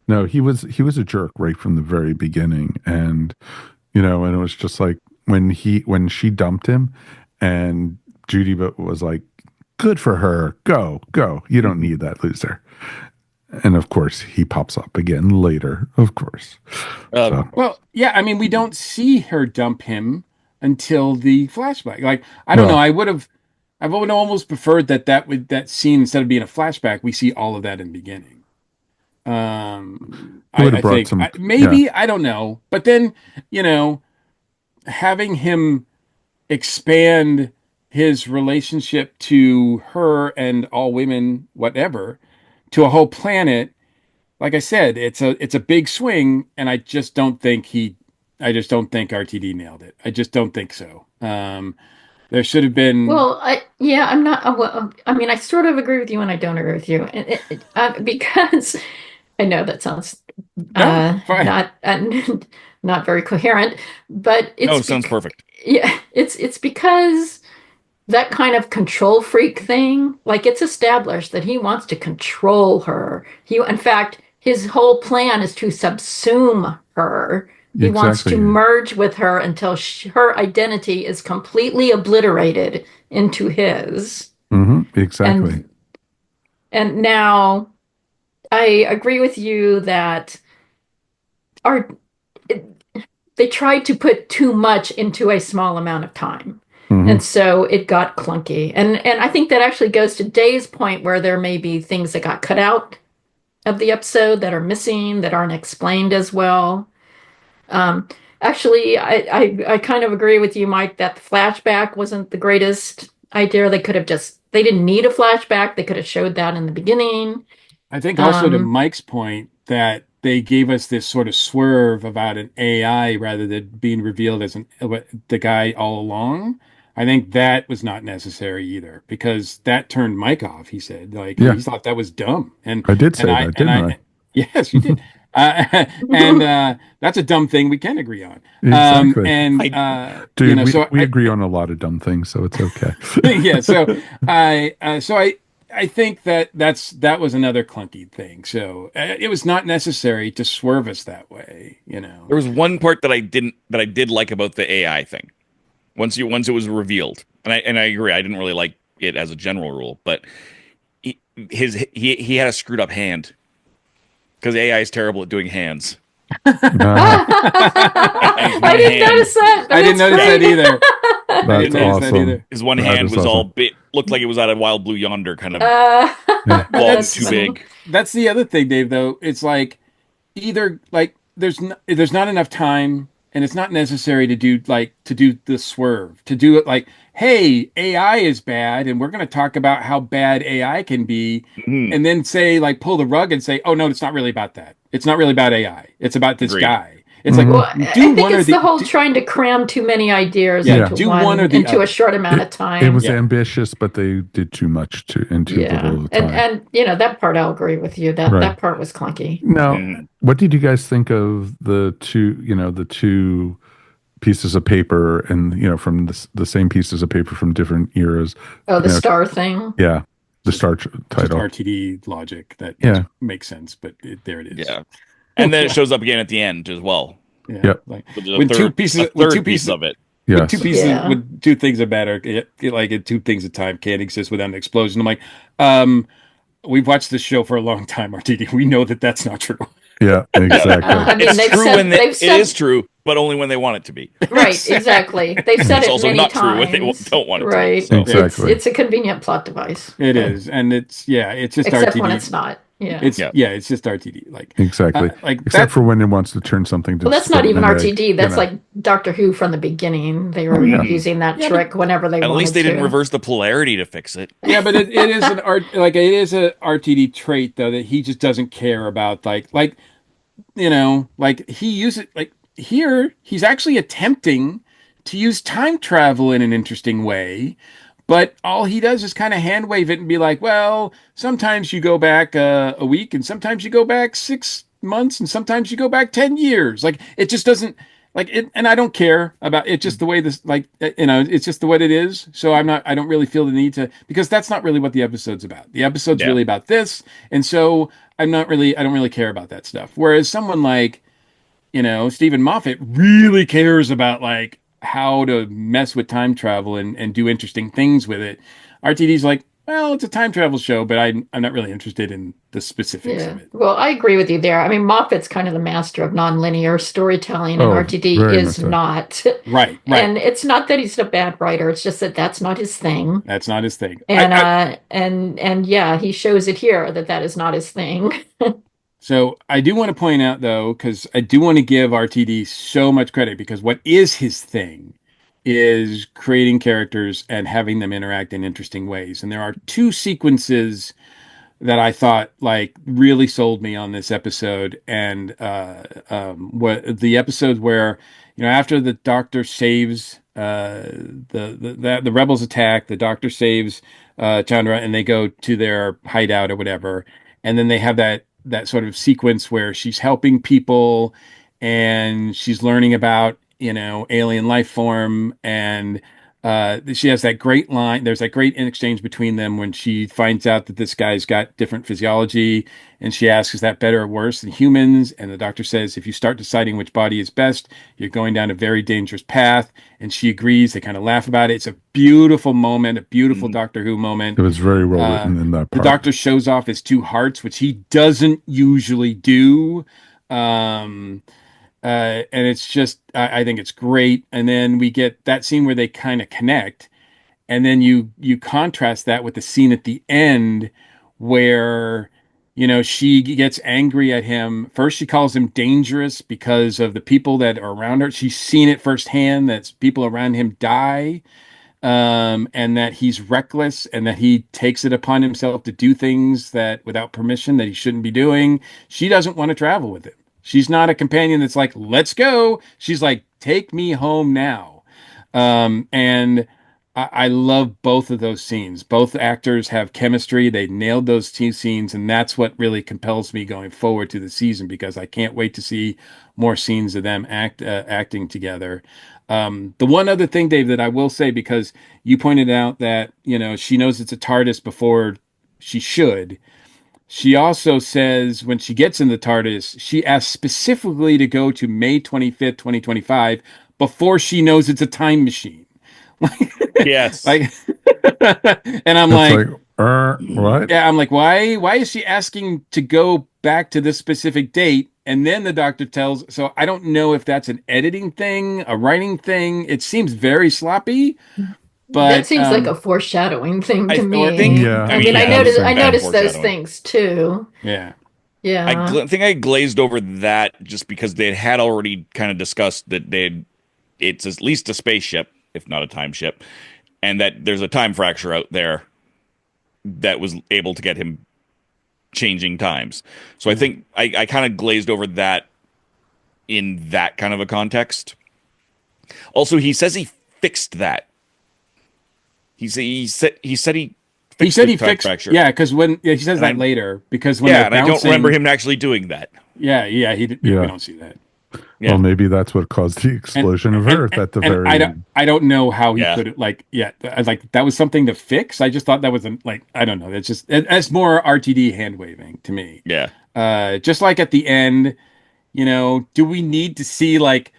No, he was a jerk right from the very beginning. And and it was just like when she dumped him and Judy was like, good for her. Go. You don't need that loser. And of course he pops up again later, of course. So, Well, yeah, I mean, we don't see her dump him until the flashback. Like, I don't Well- know. I would have almost preferred that scene, instead of being a flashback, we see all of that in the beginning. It would have I brought think some- maybe, I don't know, but then having him expand his relationship to her and all women, whatever, to a whole planet. Like I said, it's a big swing, and I just don't think RTD nailed it. I just don't think so. There should have been. Well, I'm not. I mean, I sort of agree with you and I don't agree with you, because I know that sounds No, fine. not very coherent, but No, it sounds perfect. Yeah, it's because that kind of control freak thing, like, it's established that he wants to control her. In fact, his whole plan is to subsume her. He wants to Exactly. merge with her until her identity is completely obliterated into his. exactly. And now I agree with you that our they tried to put too much into a small amount of time. Mhm. And so it got clunky. And I think that actually goes to Dave's point where there may be things that got cut out of the episode that are missing, that aren't explained as well. Um, Actually, I kind of agree with you, Mike, that the flashback wasn't the greatest idea. They didn't need a flashback. They could have showed that in the beginning. I think also to Um, Mike's point that they gave us this sort of swerve about an AI rather than being revealed as the guy all along. I think that was not necessary either because that turned Mike off. He said like Yeah. he thought that was dumb, and I did say I that, and didn't I? yes, you did. And that's a dumb thing we can agree on. Exactly. Dude, we agree on a lot of dumb things, so it's okay. Yeah, I think that was another clunky thing. So it was not necessary to swerve us that way, you know. There was one part that I did like about the AI thing. Once it was revealed, and I agree, I didn't really like it as a general rule, but he had a screwed up hand because AI is terrible at doing hands. I didn't notice that. I didn't notice that either. That's awesome. His one hand was all big, looked like it was out of Wild Blue Yonder, kind of Yeah. too big. That's the other thing, Dave. Though it's like either like there's not enough time, and it's not necessary to do the swerve to do it like, hey, AI is bad, and we're going to talk about how bad AI can be, and then say like pull the rug and say, oh no, it's not really about that. It's not really about AI. It's about this guy. It's like, well, I think it's the whole trying to cram too many ideas into a short amount of time. It was ambitious, but they did too much into little time. And you know, that part I'll agree with you. That part was clunky. Now, what did you guys think of the two pieces of paper and, from the same pieces of paper from different eras? Oh, the star thing? Yeah. The star title. RTD logic that makes sense, but there it is. Yeah. And then it shows up again at the end as well. Yeah. Yep. Like with two pieces of it. Yes. With two pieces, with two things that matter, like two things at a time can't exist without an explosion. I'm like, we've watched this show for a long time, RTD. We know that that's not true. Yeah, exactly. I mean, it is true, but only when they want it to be. Right, exactly. They've said it's it also many not times. True when they don't want it to right. be. So. Exactly. It's a convenient plot device. It is, and it's just except RTD. when it's not. Yeah. It's just RTD. Like exactly. Except for when it wants to turn something to. Well, that's not even RTD. That's like Doctor Who from the beginning. They were using that trick whenever they wanted to. At least they didn't reverse the polarity to fix it. Yeah, but it is it is a RTD trait though that he just doesn't care about like he uses like here he's actually attempting to use time travel in an interesting way. But all he does is kind of hand wave it and be like, well, sometimes you go back a week and sometimes you go back 6 months and sometimes you go back 10 years. Like, it just doesn't like it. And I don't care about it. Just the way this, it's just the way it is. So I don't really feel the need to, because that's not really what the episode's about. The episode's really about this. And so I don't really care about that stuff. Whereas someone like, Stephen Moffat really cares about like, how to mess with time travel and do interesting things with it. RTD's like, well, it's a time travel show, but I'm not really interested in the specifics of it. Well, I agree with you there. I mean, Moffat's kind of the master of nonlinear storytelling, and RTD is not. Right. And it's not that he's a bad writer; it's just that that's not his thing. That's not his thing. And he shows it here that is not his thing. So I do want to point out, though, because I do want to give RTD so much credit, because what is his thing is creating characters and having them interact in interesting ways. And there are two sequences that I thought like really sold me on this episode. And what the episode where, after the Doctor saves the rebels attack, the Doctor saves Chandra, and they go to their hideout or whatever, and then they have that sort of sequence where she's helping people and she's learning about, alien life form. And she has that great line. There's that great exchange between them when she finds out that this guy's got different physiology. And she asks, is that better or worse than humans? And the doctor says, if you start deciding which body is best, you're going down a very dangerous path. And she agrees. They kind of laugh about it. It's a beautiful moment, a beautiful Doctor Who moment. It was very well written in that part. The doctor shows off his two hearts, which he doesn't usually do. And it's just, I think it's great. And then we get that scene where they kind of connect, and then you contrast that with the scene at the end where she gets angry at him. First she calls him dangerous because of the people that are around her. She's seen it firsthand, that people around him die, and that he's reckless, and that he takes it upon himself to do things that without permission that he shouldn't be doing. She doesn't want to travel with him. She's not a companion that's like, let's go. She's like, take me home now. And I love both of those scenes. Both actors have chemistry. They nailed those two scenes, and that's what really compels me going forward to the season, because I can't wait to see more scenes of them acting together. The one other thing, Dave, that I will say, because you pointed out that she knows it's a TARDIS before she should. She also says when she gets in the TARDIS, she asks specifically to go to May 25th, 2025, before she knows it's a time machine. Yes. Like, and I'm It's like, what? yeah, I'm like, why is she asking to go back to this specific date? And then the doctor tells, so I don't know if that's an editing thing, a writing thing. It seems very sloppy, but that seems like a foreshadowing thing to me. Yeah. I mean, yeah, I bad noticed those foreshadowing. things too. yeah. Yeah. Think I glazed over that just because they had already kind of discussed that it's at least a spaceship, if not a time ship, and that there's a time fracture out there that was able to get him changing times. So I think I kind of glazed over that in that kind of a context. Also, he says he fixed that. He said he fixed the time fracture. Yeah, because he says that later, because when they're and I don't bouncing, remember him actually doing that. Yeah, we don't see that. Yeah. Well, maybe that's what caused the explosion of Earth at the very end. I don't know how he Yeah. could that was something to fix. I just thought that was I don't know. It's more RTD hand waving to me. Yeah. Just like at the end, do we need to see like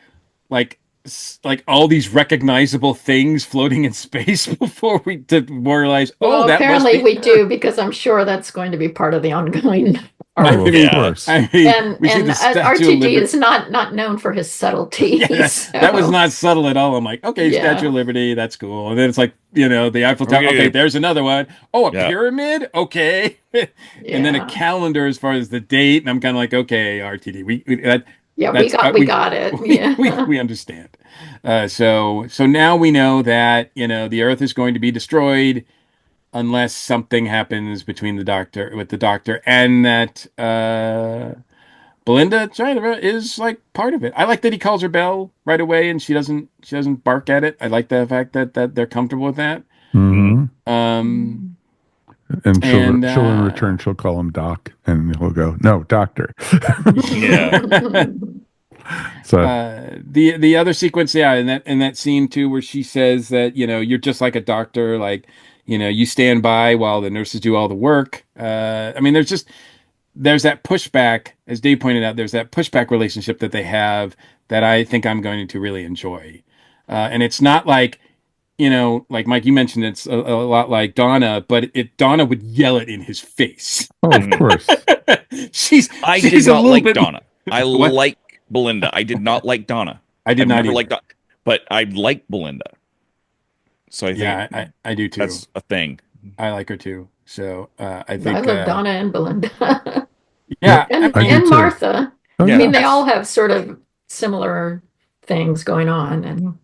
all these recognizable things floating in space before we to realize? Well, that apparently must be we do, because I'm sure that's going to be part of the ongoing I arc. mean, Of course. I mean, And we see the Statue of RTD Liberty. is not known for his subtlety. That was not subtle at all. I'm like, okay, Yeah. Statue of Liberty, that's cool. And then it's like, the Eiffel Tower. Okay, there's another one. Oh, a Yeah. pyramid? Okay. And then a calendar as far as the date. And I'm kind of like, okay, RTD. We got it. Yeah. we understand. So now we know that, the Earth is going to be destroyed unless something happens with the doctor, and that Belinda Chandra is like part of it. I like that he calls her Belle right away, and she doesn't bark at it. I like the fact that they're comfortable with that. Mhm. And she'll And, in return she'll call him Doc, and he'll go, "No, Doctor." Yeah. So the other sequence, in that scene too, where she says that you're just like a doctor, like you stand by while the nurses do all the work. I mean, there's that pushback, as Dave pointed out. There's that pushback relationship that they have that I think I'm going to really enjoy, and it's not like like Mike, you mentioned, it's a lot like Donna, but Donna would yell it in his face. of course. she's I she's did a not little like bit Donna. I What? like Belinda. I did not like Donna. I did I've not never either. liked Donna, but I like Belinda. So I think I do too. that's a thing. I like her too. So I think I love Donna and Belinda. Yeah, and I do and too. Martha. Oh, I yeah. mean, they all have sort of similar things going on, and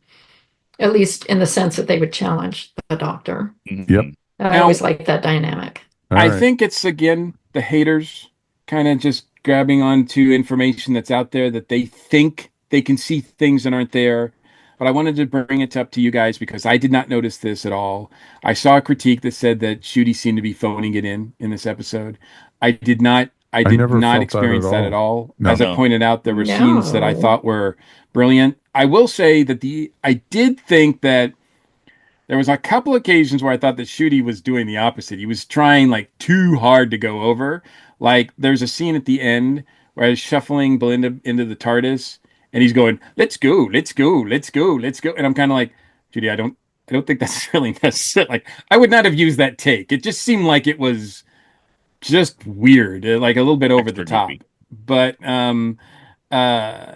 at least in the sense that they would challenge the doctor. Yep. And I Now- always like that dynamic. All I right. think it's again the haters kind of just grabbing onto information that's out there that they think they can see things that aren't there. But I wanted to bring it up to you guys because I did not notice this at all. I saw a critique that said that Ncuti seemed to be phoning it in this episode. I did not. I did never not felt that experience at that at all. all. No. As I pointed out, there were No. scenes that I thought were brilliant. I will say that I did think that there was a couple occasions where I thought that Ncuti was doing the opposite. He was trying like too hard to go over. Like there's a scene at the end where I was shuffling Belinda into the TARDIS, and he's going, "Let's go, let's go, let's go, let's go," and I'm kind of like, Ncuti, I don't think that's really necessary. Like I would not have used that take. It just seemed like it was just weird, like a little bit over Extra the top. goofy. But uh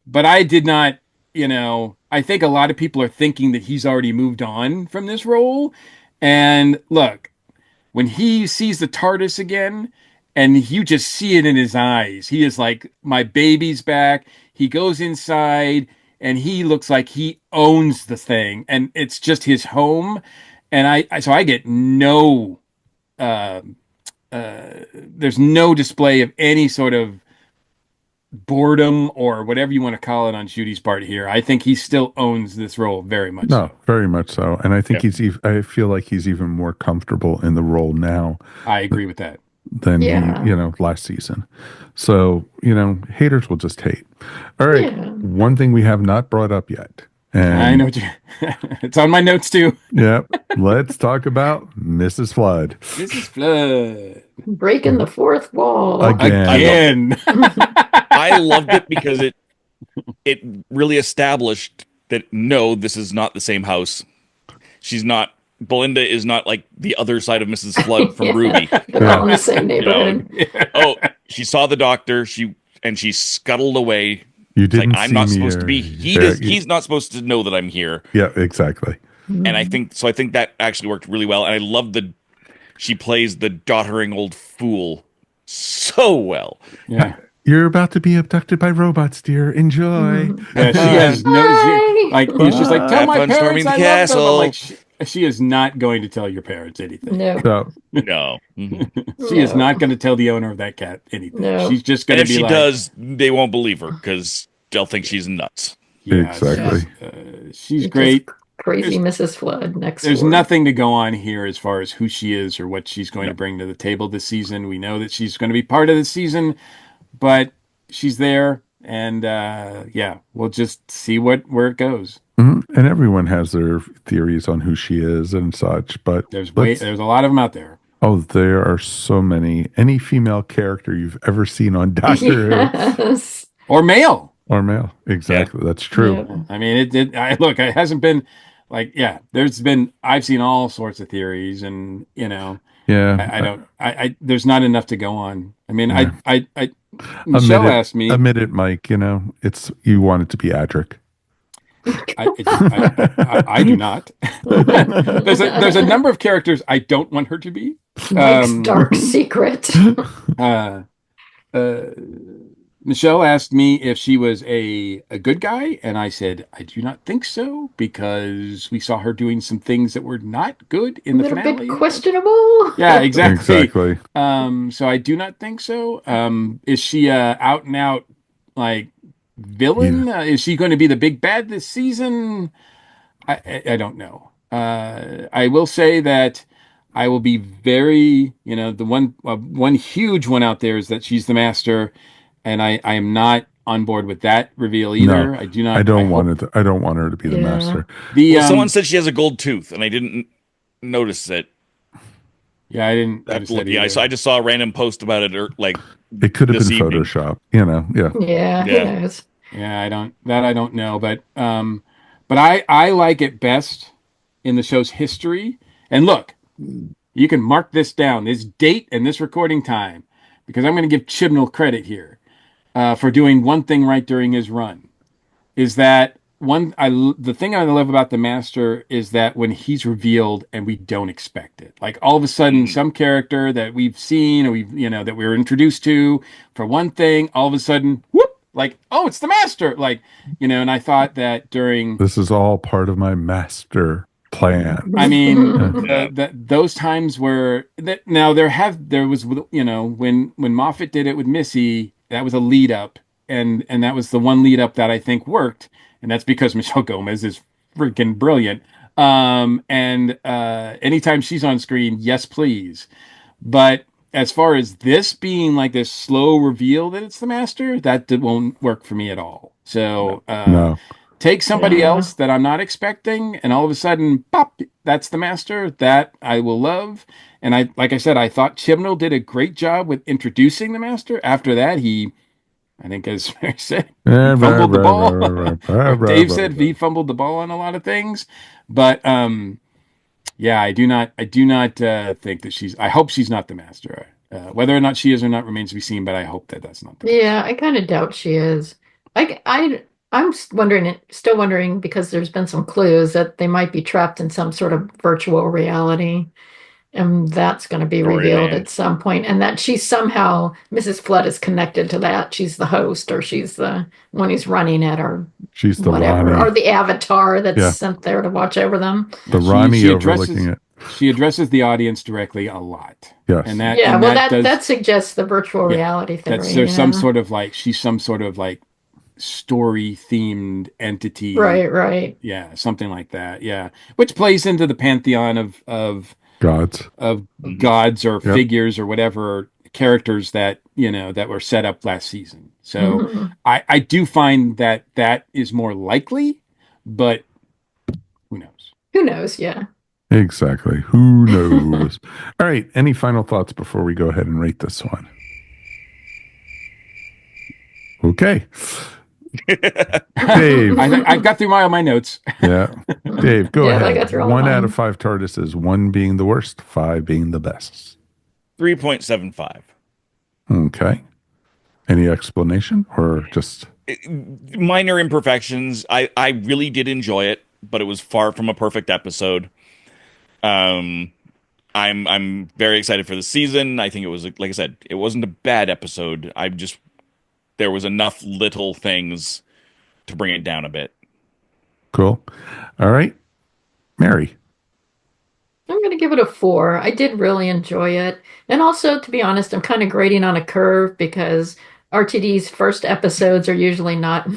but I did not, I think a lot of people are thinking that he's already moved on from this role. And look, when he sees the TARDIS again, and you just see it in his eyes, he is like, my baby's back. He goes inside and he looks like he owns the thing, and it's just his home. And so I get no, uh, there's no display of any sort of boredom or whatever you want to call it on Judy's part here. I think he still owns this role very much. No, So. very much so. And I think Yeah. I feel like he's even more comfortable in the role now I agree with that. than Yeah. he, last season. So, haters will just hate. All right. Yeah. One thing we have not brought up yet. And I know what it's on my notes too. Yep. Let's talk about Mrs. Flood. Mrs. Flood. Breaking the fourth wall. Again. Again. I loved it because it really established that no, this is not the same house. Belinda is not like the other side of Mrs. Flood from Ruby. They're all in the same neighborhood. Oh, she saw the doctor, she scuttled away. You It's like, didn't I'm see not me supposed or- to be. He's not supposed to know that I'm here. Yeah, exactly. And I think that actually worked really well. And I love she plays the doddering old fool so well. Yeah. You're about to be abducted by robots, dear. Enjoy. Yeah, she has it's just like, tell Have my fun storming parents the I love them. castle. I'm like, she is not going to tell your parents anything. No. So, No. Mhm. She is No. not going to tell the owner of that cat anything. No. She's just going And to if be she like, does, they won't believe her because they'll think she's nuts. yeah, Exactly. she's Just great. Crazy Mrs. Flood next There's door. nothing to go on here as far as who she is or what she's going to bring to the table this season. We know that she's going to be part of the season, but she's there, and we'll just see where it goes. and everyone has their theories on who she is and such, but There's a lot of them out there. oh, there are so many. Any female character you've ever seen on Doctor Who Yes. Or male. or male. Exactly. That's true. Yeah. I mean, it hasn't been like, I've seen all sorts of theories, and Yeah. there's not enough to go on. I mean, Yeah. Michelle asked me, Admit it, Mike, you want it to be Adric. I do not. There's a number of characters I don't want her to be. Mike's dark secret. Michelle asked me if she was a good guy, and I said I do not think so, because we saw her doing some things that were not good in A the little finale. bit questionable. Yeah, exactly. Exactly. So I do not think so. Is she out and out like villain? Is she going to be the big bad this season? I don't know. I will say that I will be very, the one huge one out there is that she's the master, and I am not on board with that reveal either. No, I do not. I don't want her to be the Yeah. master. Someone said she has a gold tooth, and I didn't notice it. Yeah, I didn't. notice that Yeah, either. I just saw a random post about it, It could have this been evening. Photoshop, Yeah. Yeah, Yeah. who knows? Yeah, I don't know, but I like it best in the show's history. And look, you can mark this down, this date and this recording time, because I'm going to give Chibnall credit here for doing one thing right during his run. Is that the thing I love about the Master is that when he's revealed and we don't expect it, like all of a sudden some character that we've seen or that we were introduced to for one thing, all of a sudden, whoop, like, oh, it's the Master, like, and I thought that during, This is all part of my master plan. I mean, those times where that now there was, when Moffat did it with Missy, that was a lead up, and that was the one lead up that I think worked, and that's because Michelle Gomez is freaking brilliant. And anytime she's on screen, yes, please. But as far as this being like this slow reveal that it's the Master, that won't work for me at all. So No. take somebody Yeah. else that I'm not expecting, and all of a sudden, pop, that's the Master. That I will love. And like I said, I thought Chibnall did a great job with introducing the Master. After that, I think, as Mary said, he fumbled the ball. Dave said he fumbled the ball on a lot of things, but yeah, I do not think that she's. I hope she's not the Master. Whether or not she is or not remains to be seen. But I hope that that's not. Yeah, I kind of doubt she is. I still wondering, because there's been some clues that they might be trapped in some sort of virtual reality. And that's going to be revealed Storyland. at some point. And that she's somehow, Mrs. Flood is connected to that. She's the host, or she's the one who's running it, or She's the whatever, Ronnie. or the avatar that's Yeah. sent there to watch over them. The She- Ronnie she overlooking it. She addresses the audience directly a lot. Yes. And that, Yeah, and well, that that does, suggests the virtual Yeah, reality theory. that's there's some yeah. sort of like, she's some sort of like story themed entity. Right. Yeah, something like that. Yeah. Which plays into the pantheon of Gods. Mhm. gods or Yep. figures or whatever characters that, that were set up last season. So Mhm. I do find that is more likely, but who knows? Who knows? Yeah. Exactly. Who knows? All right. Any final thoughts before we go ahead and rate this one? Okay. Dave. I got through my notes. Yeah. Dave, go Yeah, I ahead. got through all 1 of out mine. of 5 TARDISes, 1 being the worst, 5 being the best. 3.75. Okay. Any explanation or just Minor imperfections. I really did enjoy it, but it was far from a perfect episode. I'm very excited for the season. I think it was, like I said, it wasn't a bad episode. There was enough little things to bring it down a bit. cool? All right. Mary. I'm going to give it a 4. I did really enjoy it. And also, to be honest, I'm kind of grading on a curve, because RTD's first episodes are usually not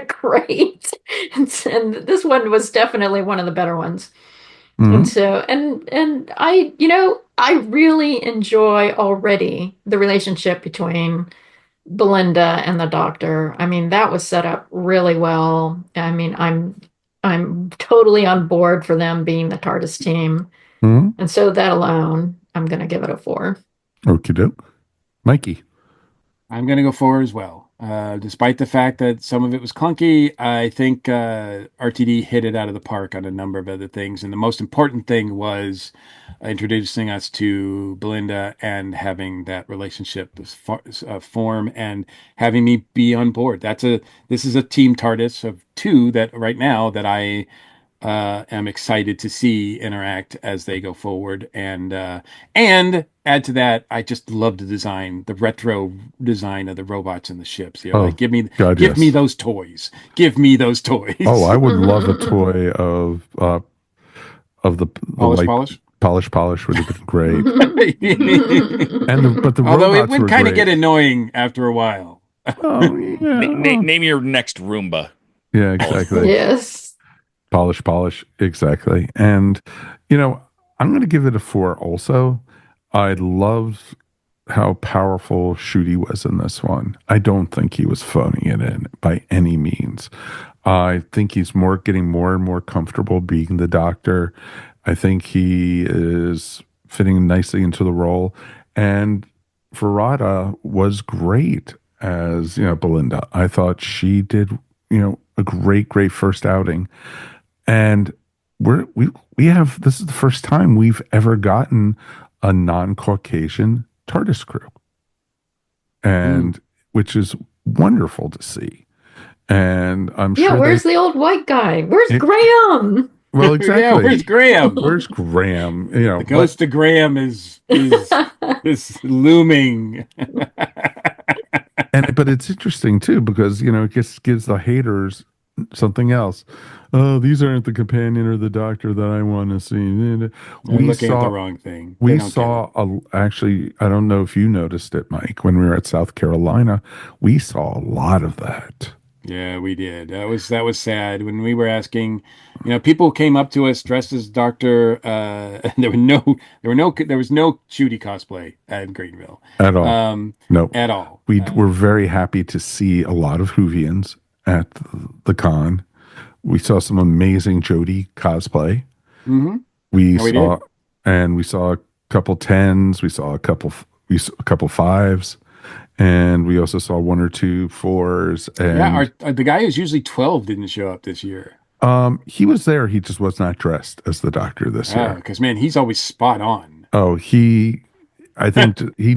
great. And this one was definitely one of the better ones. Mhm. And so, and I really enjoy already the relationship between Belinda and the Doctor. I mean, that was set up really well. I mean, I'm totally on board for them being the TARDIS team. Mhm. And so that alone, I'm going to give it a 4. Okie doke. Mikey. I'm going to go 4 as well. Despite the fact that some of it was clunky, I think RTD hit it out of the park on a number of other things. And the most important thing was introducing us to Belinda and having that relationship form and having me be on board. This is a team TARDIS of 2 that right now that I am excited to see interact as they go forward, and add to that, I just love the retro design of the robots and the ships. Oh, Like give me yes. those toys. Give me those toys. Oh, I would love a toy of the polish would have been great. But the Although it robots would were kind of great. get annoying after a while. Oh, yeah. Name your next Roomba. Yeah, exactly. Yes. Polish, exactly. And I'm going to give it a 4 also. I loved how powerful Ncuti was in this one. I don't think he was phoning it in by any means. I think he's getting more and more comfortable being the Doctor. I think he is fitting nicely into the role. And Verada was great as, Belinda. I thought she did, a great first outing. And we have, this is the first time we've ever gotten a non-Caucasian TARDIS crew, and which is wonderful to see. And I'm sure. Yeah, where's the old white guy? Where's It- Graham? Well, exactly. Yeah, where's Graham? Where's Graham? The ghost of Graham is looming. but it's interesting too, because it just gives the haters something else. Oh, these aren't the companion or the Doctor that I want to see. They're looking at the wrong thing. We saw actually, I don't know if you noticed it, Mike, when we were at South Carolina, we saw a lot of that. Yeah, we did. That was sad when we were asking. People came up to us dressed as Doctor. There was no Ncuti cosplay at Greenville At all. No. at all. We were very happy to see a lot of Whovians at the con. We saw some amazing Jodie cosplay. Mm-hmm. We saw a couple 10s. We saw a couple 5s. And we also saw 1 or 2 4s. And the guy who's usually 12 didn't show up this year. He was there. He just was not dressed as the Doctor this year. Because man, he's always spot on. Oh, I think he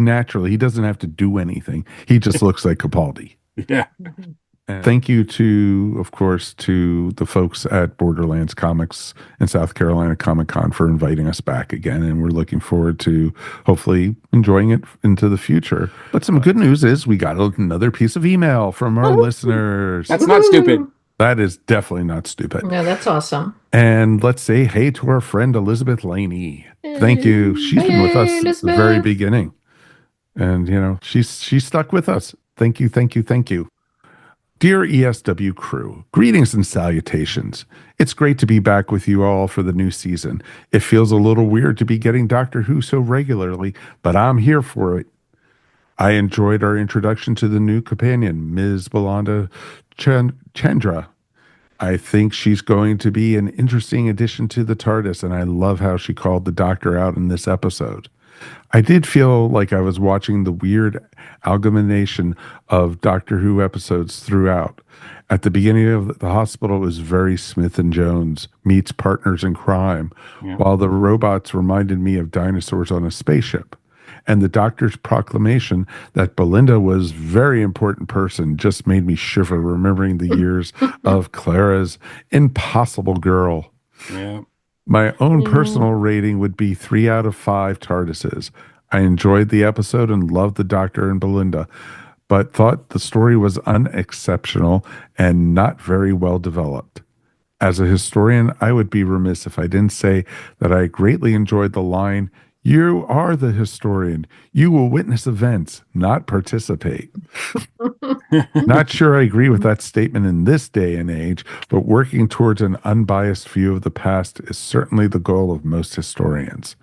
doesn't have to do anything. He just looks like Capaldi. Yeah. And thank you to, of course, to the folks at Borderlands Comics and South Carolina Comic Con for inviting us back again. And we're looking forward to hopefully enjoying it into the future. But some good news is we got another piece of email from our listeners. That's not stupid. That is definitely not stupid. No, that's awesome. And let's say hey to our friend Elizabeth Laney. Thank you. She's been with us since the very beginning. And, you know, she's stuck with us. Thank you, thank you, thank you. Dear ESW crew, greetings and salutations. It's great to be back with you all for the new season. It feels a little weird to be getting Doctor Who so regularly, but I'm here for it. I enjoyed our introduction to the new companion, Ms. Belinda Chandra. I think she's going to be an interesting addition to the TARDIS, and I love how she called the Doctor out in this episode. I did feel like I was watching the weird amalgamation of Doctor Who episodes throughout. At the beginning of the hospital, it was very Smith and Jones meets Partners in Crime, while the robots reminded me of dinosaurs on a spaceship. And the doctor's proclamation that Belinda was a very important person just made me shiver, remembering the years of Clara's Impossible Girl. Yeah. My own personal rating would be 3 out of 5 TARDISes. I enjoyed the episode and loved the Doctor and Belinda, but thought the story was unexceptional and not very well developed. As a historian, I would be remiss if I didn't say that I greatly enjoyed the line, "You are the historian. You will witness events, not participate." Not sure I agree with that statement in this day and age, but working towards an unbiased view of the past is certainly the goal of most historians.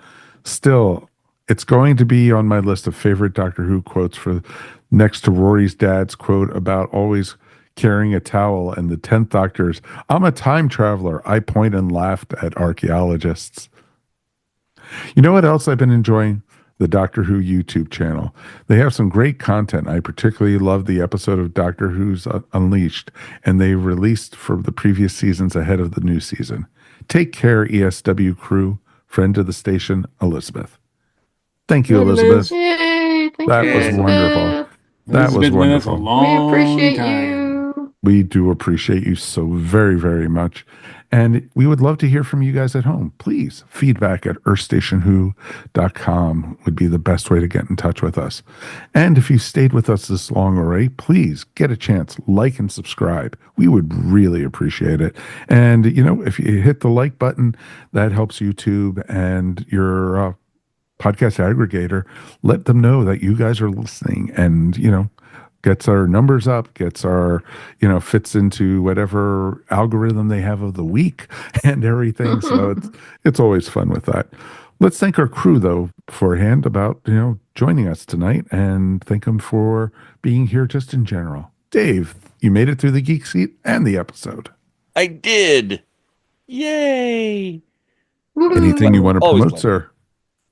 Still, it's going to be on my list of favorite Doctor Who quotes for next to Rory's dad's quote about always carrying a towel and the 10th Doctor's, "I'm a time traveler. I point and laughed at archaeologists." You know what else I've been enjoying? The Doctor Who YouTube channel. They have some great content. I particularly love the episode of Doctor Who's Unleashed, and they released for the previous seasons ahead of the new season. Take care, ESW crew. Friend of the station, Elizabeth. Thank you, Elizabeth. Yay, thank That you, was Elizabeth. wonderful. That was Elizabeth, that's a wonderful. We long appreciate time. you. We do appreciate you so very, very much. And we would love to hear from you guys at home. Please, feedback at earthstationwho.com would be the best way to get in touch with us. And if you stayed with us this long already, please get a chance, like and subscribe. We would really appreciate it. And, you know, if you hit the like button, that helps YouTube and your podcast aggregator. Let them know that you guys are listening and, you know, gets our numbers up, gets our, you know, fits into whatever algorithm they have of the week and everything. So it's always fun with that. Let's thank our crew, though, beforehand about, you know, joining us tonight and thank them for being here just in general. Dave, you made it through the Geek Seat and the episode. I did. Yay. Anything you want to Always promote, glad. sir?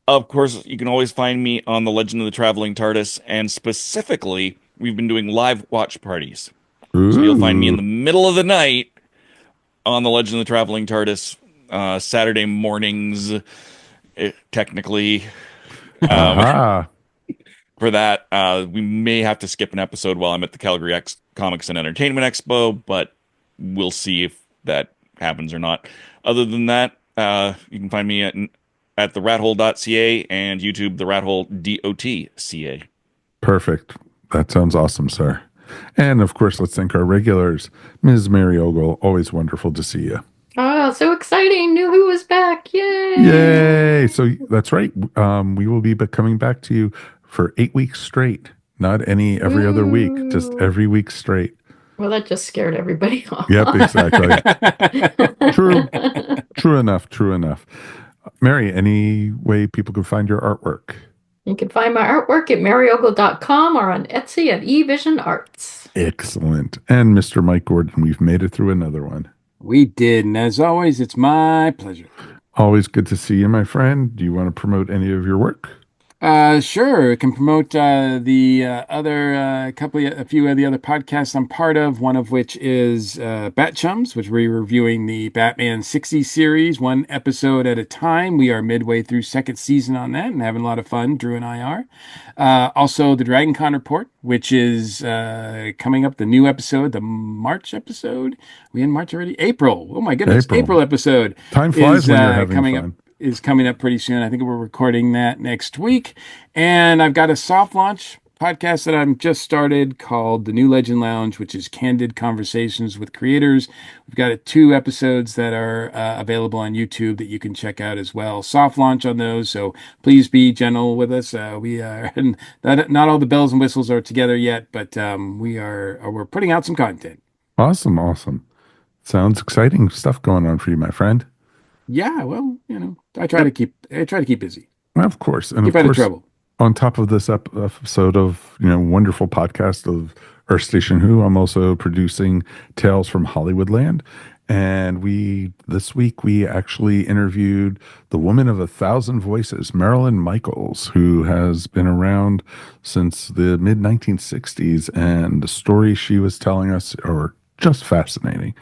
Of course, you can always find me on The Legend of the Traveling TARDIS, and specifically, we've been doing live watch parties. Ooh. So you'll find me in the middle of the night on The Legend of the Traveling TARDIS, Saturday mornings, technically. Aha. For that, we may have to skip an episode while I'm at the Calgary Comics and Entertainment Expo, but we'll see if that happens or not. Other than that, you can find me at therathole.ca and YouTube, therathole.ca. Perfect. That sounds awesome, sir. And of course, let's thank our regulars. Ms. Mary Ogle, always wonderful to see you. Oh, so exciting. Knew Who was back. Yay. Yay. So that's right. We will be coming back to you for 8 weeks straight. Not every other week, just every week straight. Well, that just scared everybody off. Yep, exactly. True. True enough. True enough. Mary, any way people can find your artwork? You can find my artwork at maryogle.com or on Etsy at eVision Arts. Excellent. And Mr. Mike Gordon, we've made it through another one. We did. And as always, it's my pleasure. Always good to see you, my friend. Do you want to promote any of your work? Sure. I can promote the a few of the other podcasts I'm part of. One of which is Bat Chums, which we're reviewing the Batman 60 series, one episode at a time. We are midway through second season on that and having a lot of fun. Drew and I are. Also, the Dragon Con Report, which is coming up. The new episode, the March episode. We in March already? April. Oh my goodness, April episode. Time flies when you're having coming fun. up. Is coming up pretty soon. I think we're recording that next week. And I've got a soft launch podcast that I'm just started called The New Legend Lounge, which is candid conversations with creators. We've got 2 episodes that are available on YouTube that you can check out as well. Soft launch on those, so please be gentle with us. We are not all the bells and whistles are together yet, but we're putting out some content. Awesome. Sounds exciting stuff going on for you, my friend. Yeah, well, I try to keep busy. Well, of course. And keep out of trouble. On top of this episode of, wonderful podcast of Earth Station Who, I'm also producing Tales from Hollywoodland. And this week we actually interviewed the woman of 1,000 voices, Marilyn Michaels, who has been around since the mid 1960s. And the stories she was telling us are just fascinating.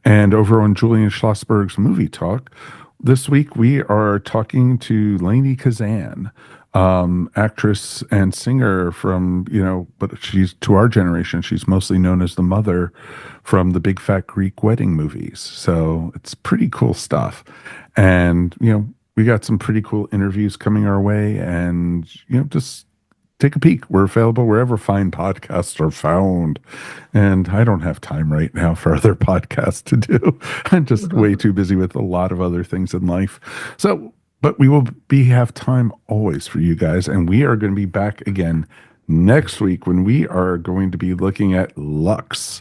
And over on Julian Schlossberg's Movie Talk, this week we are talking to Lainey Kazan, actress and singer from, but she's, to our generation, she's mostly known as the mother from the Big Fat Greek Wedding movies. So it's pretty cool stuff. And, we got some pretty cool interviews coming our way, and, just take a peek. We're available wherever fine podcasts are found. And I don't have time right now for other podcasts to do. I'm just way too busy with a lot of other things in life. So, but we will have time always for you guys. And we are going to be back again next week when we are going to be looking at Lux.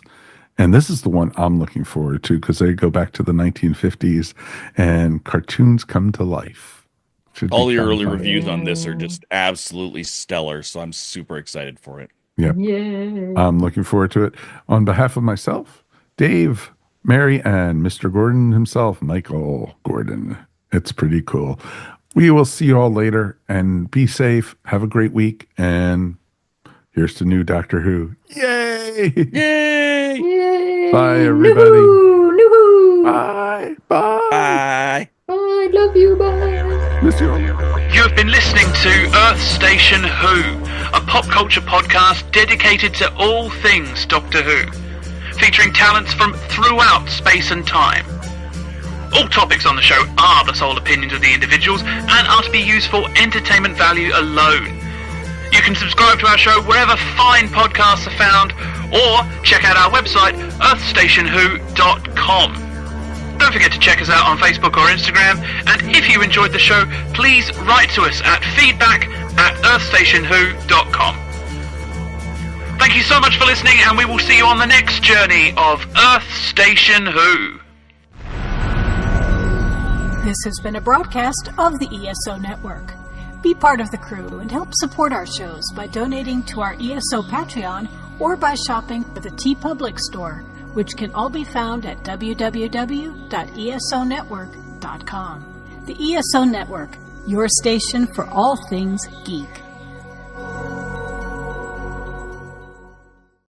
And this is the one I'm looking forward to because they go back to the 1950s and cartoons come to life. All the early reviews on this are just absolutely stellar, so I'm super excited for it. Yeah. I'm looking forward to it. On behalf of myself, Dave, Mary, and Mr. Gordon himself, Michael Gordon. It's pretty cool. We will see you all later, and be safe. Have a great week, and here's to new Doctor Who. Yay! Yay! Yay! Bye, everybody. Nuhu! Bye. Bye. Bye. Love you. Bye. Miss you all. You have been listening to Earth Station Who, a pop culture podcast dedicated to all things Doctor Who, featuring talents from throughout space and time. All topics on the show are the sole opinions of the individuals and are to be used for entertainment value alone. You can subscribe to our show wherever fine podcasts are found, or check out our website, earthstationwho.com. Don't forget to check us out on Facebook or Instagram, and if you enjoyed the show, please write to us at feedback@earthstationwho.com. Thank you so much for listening, and we will see you on the next journey of Earth Station Who. This has been a broadcast of the ESO Network. Be part of the crew and help support our shows by donating to our ESO Patreon or by shopping at the TeePublic store, which can all be found at www.esonetwork.com. The ESO Network, your station for all things geek.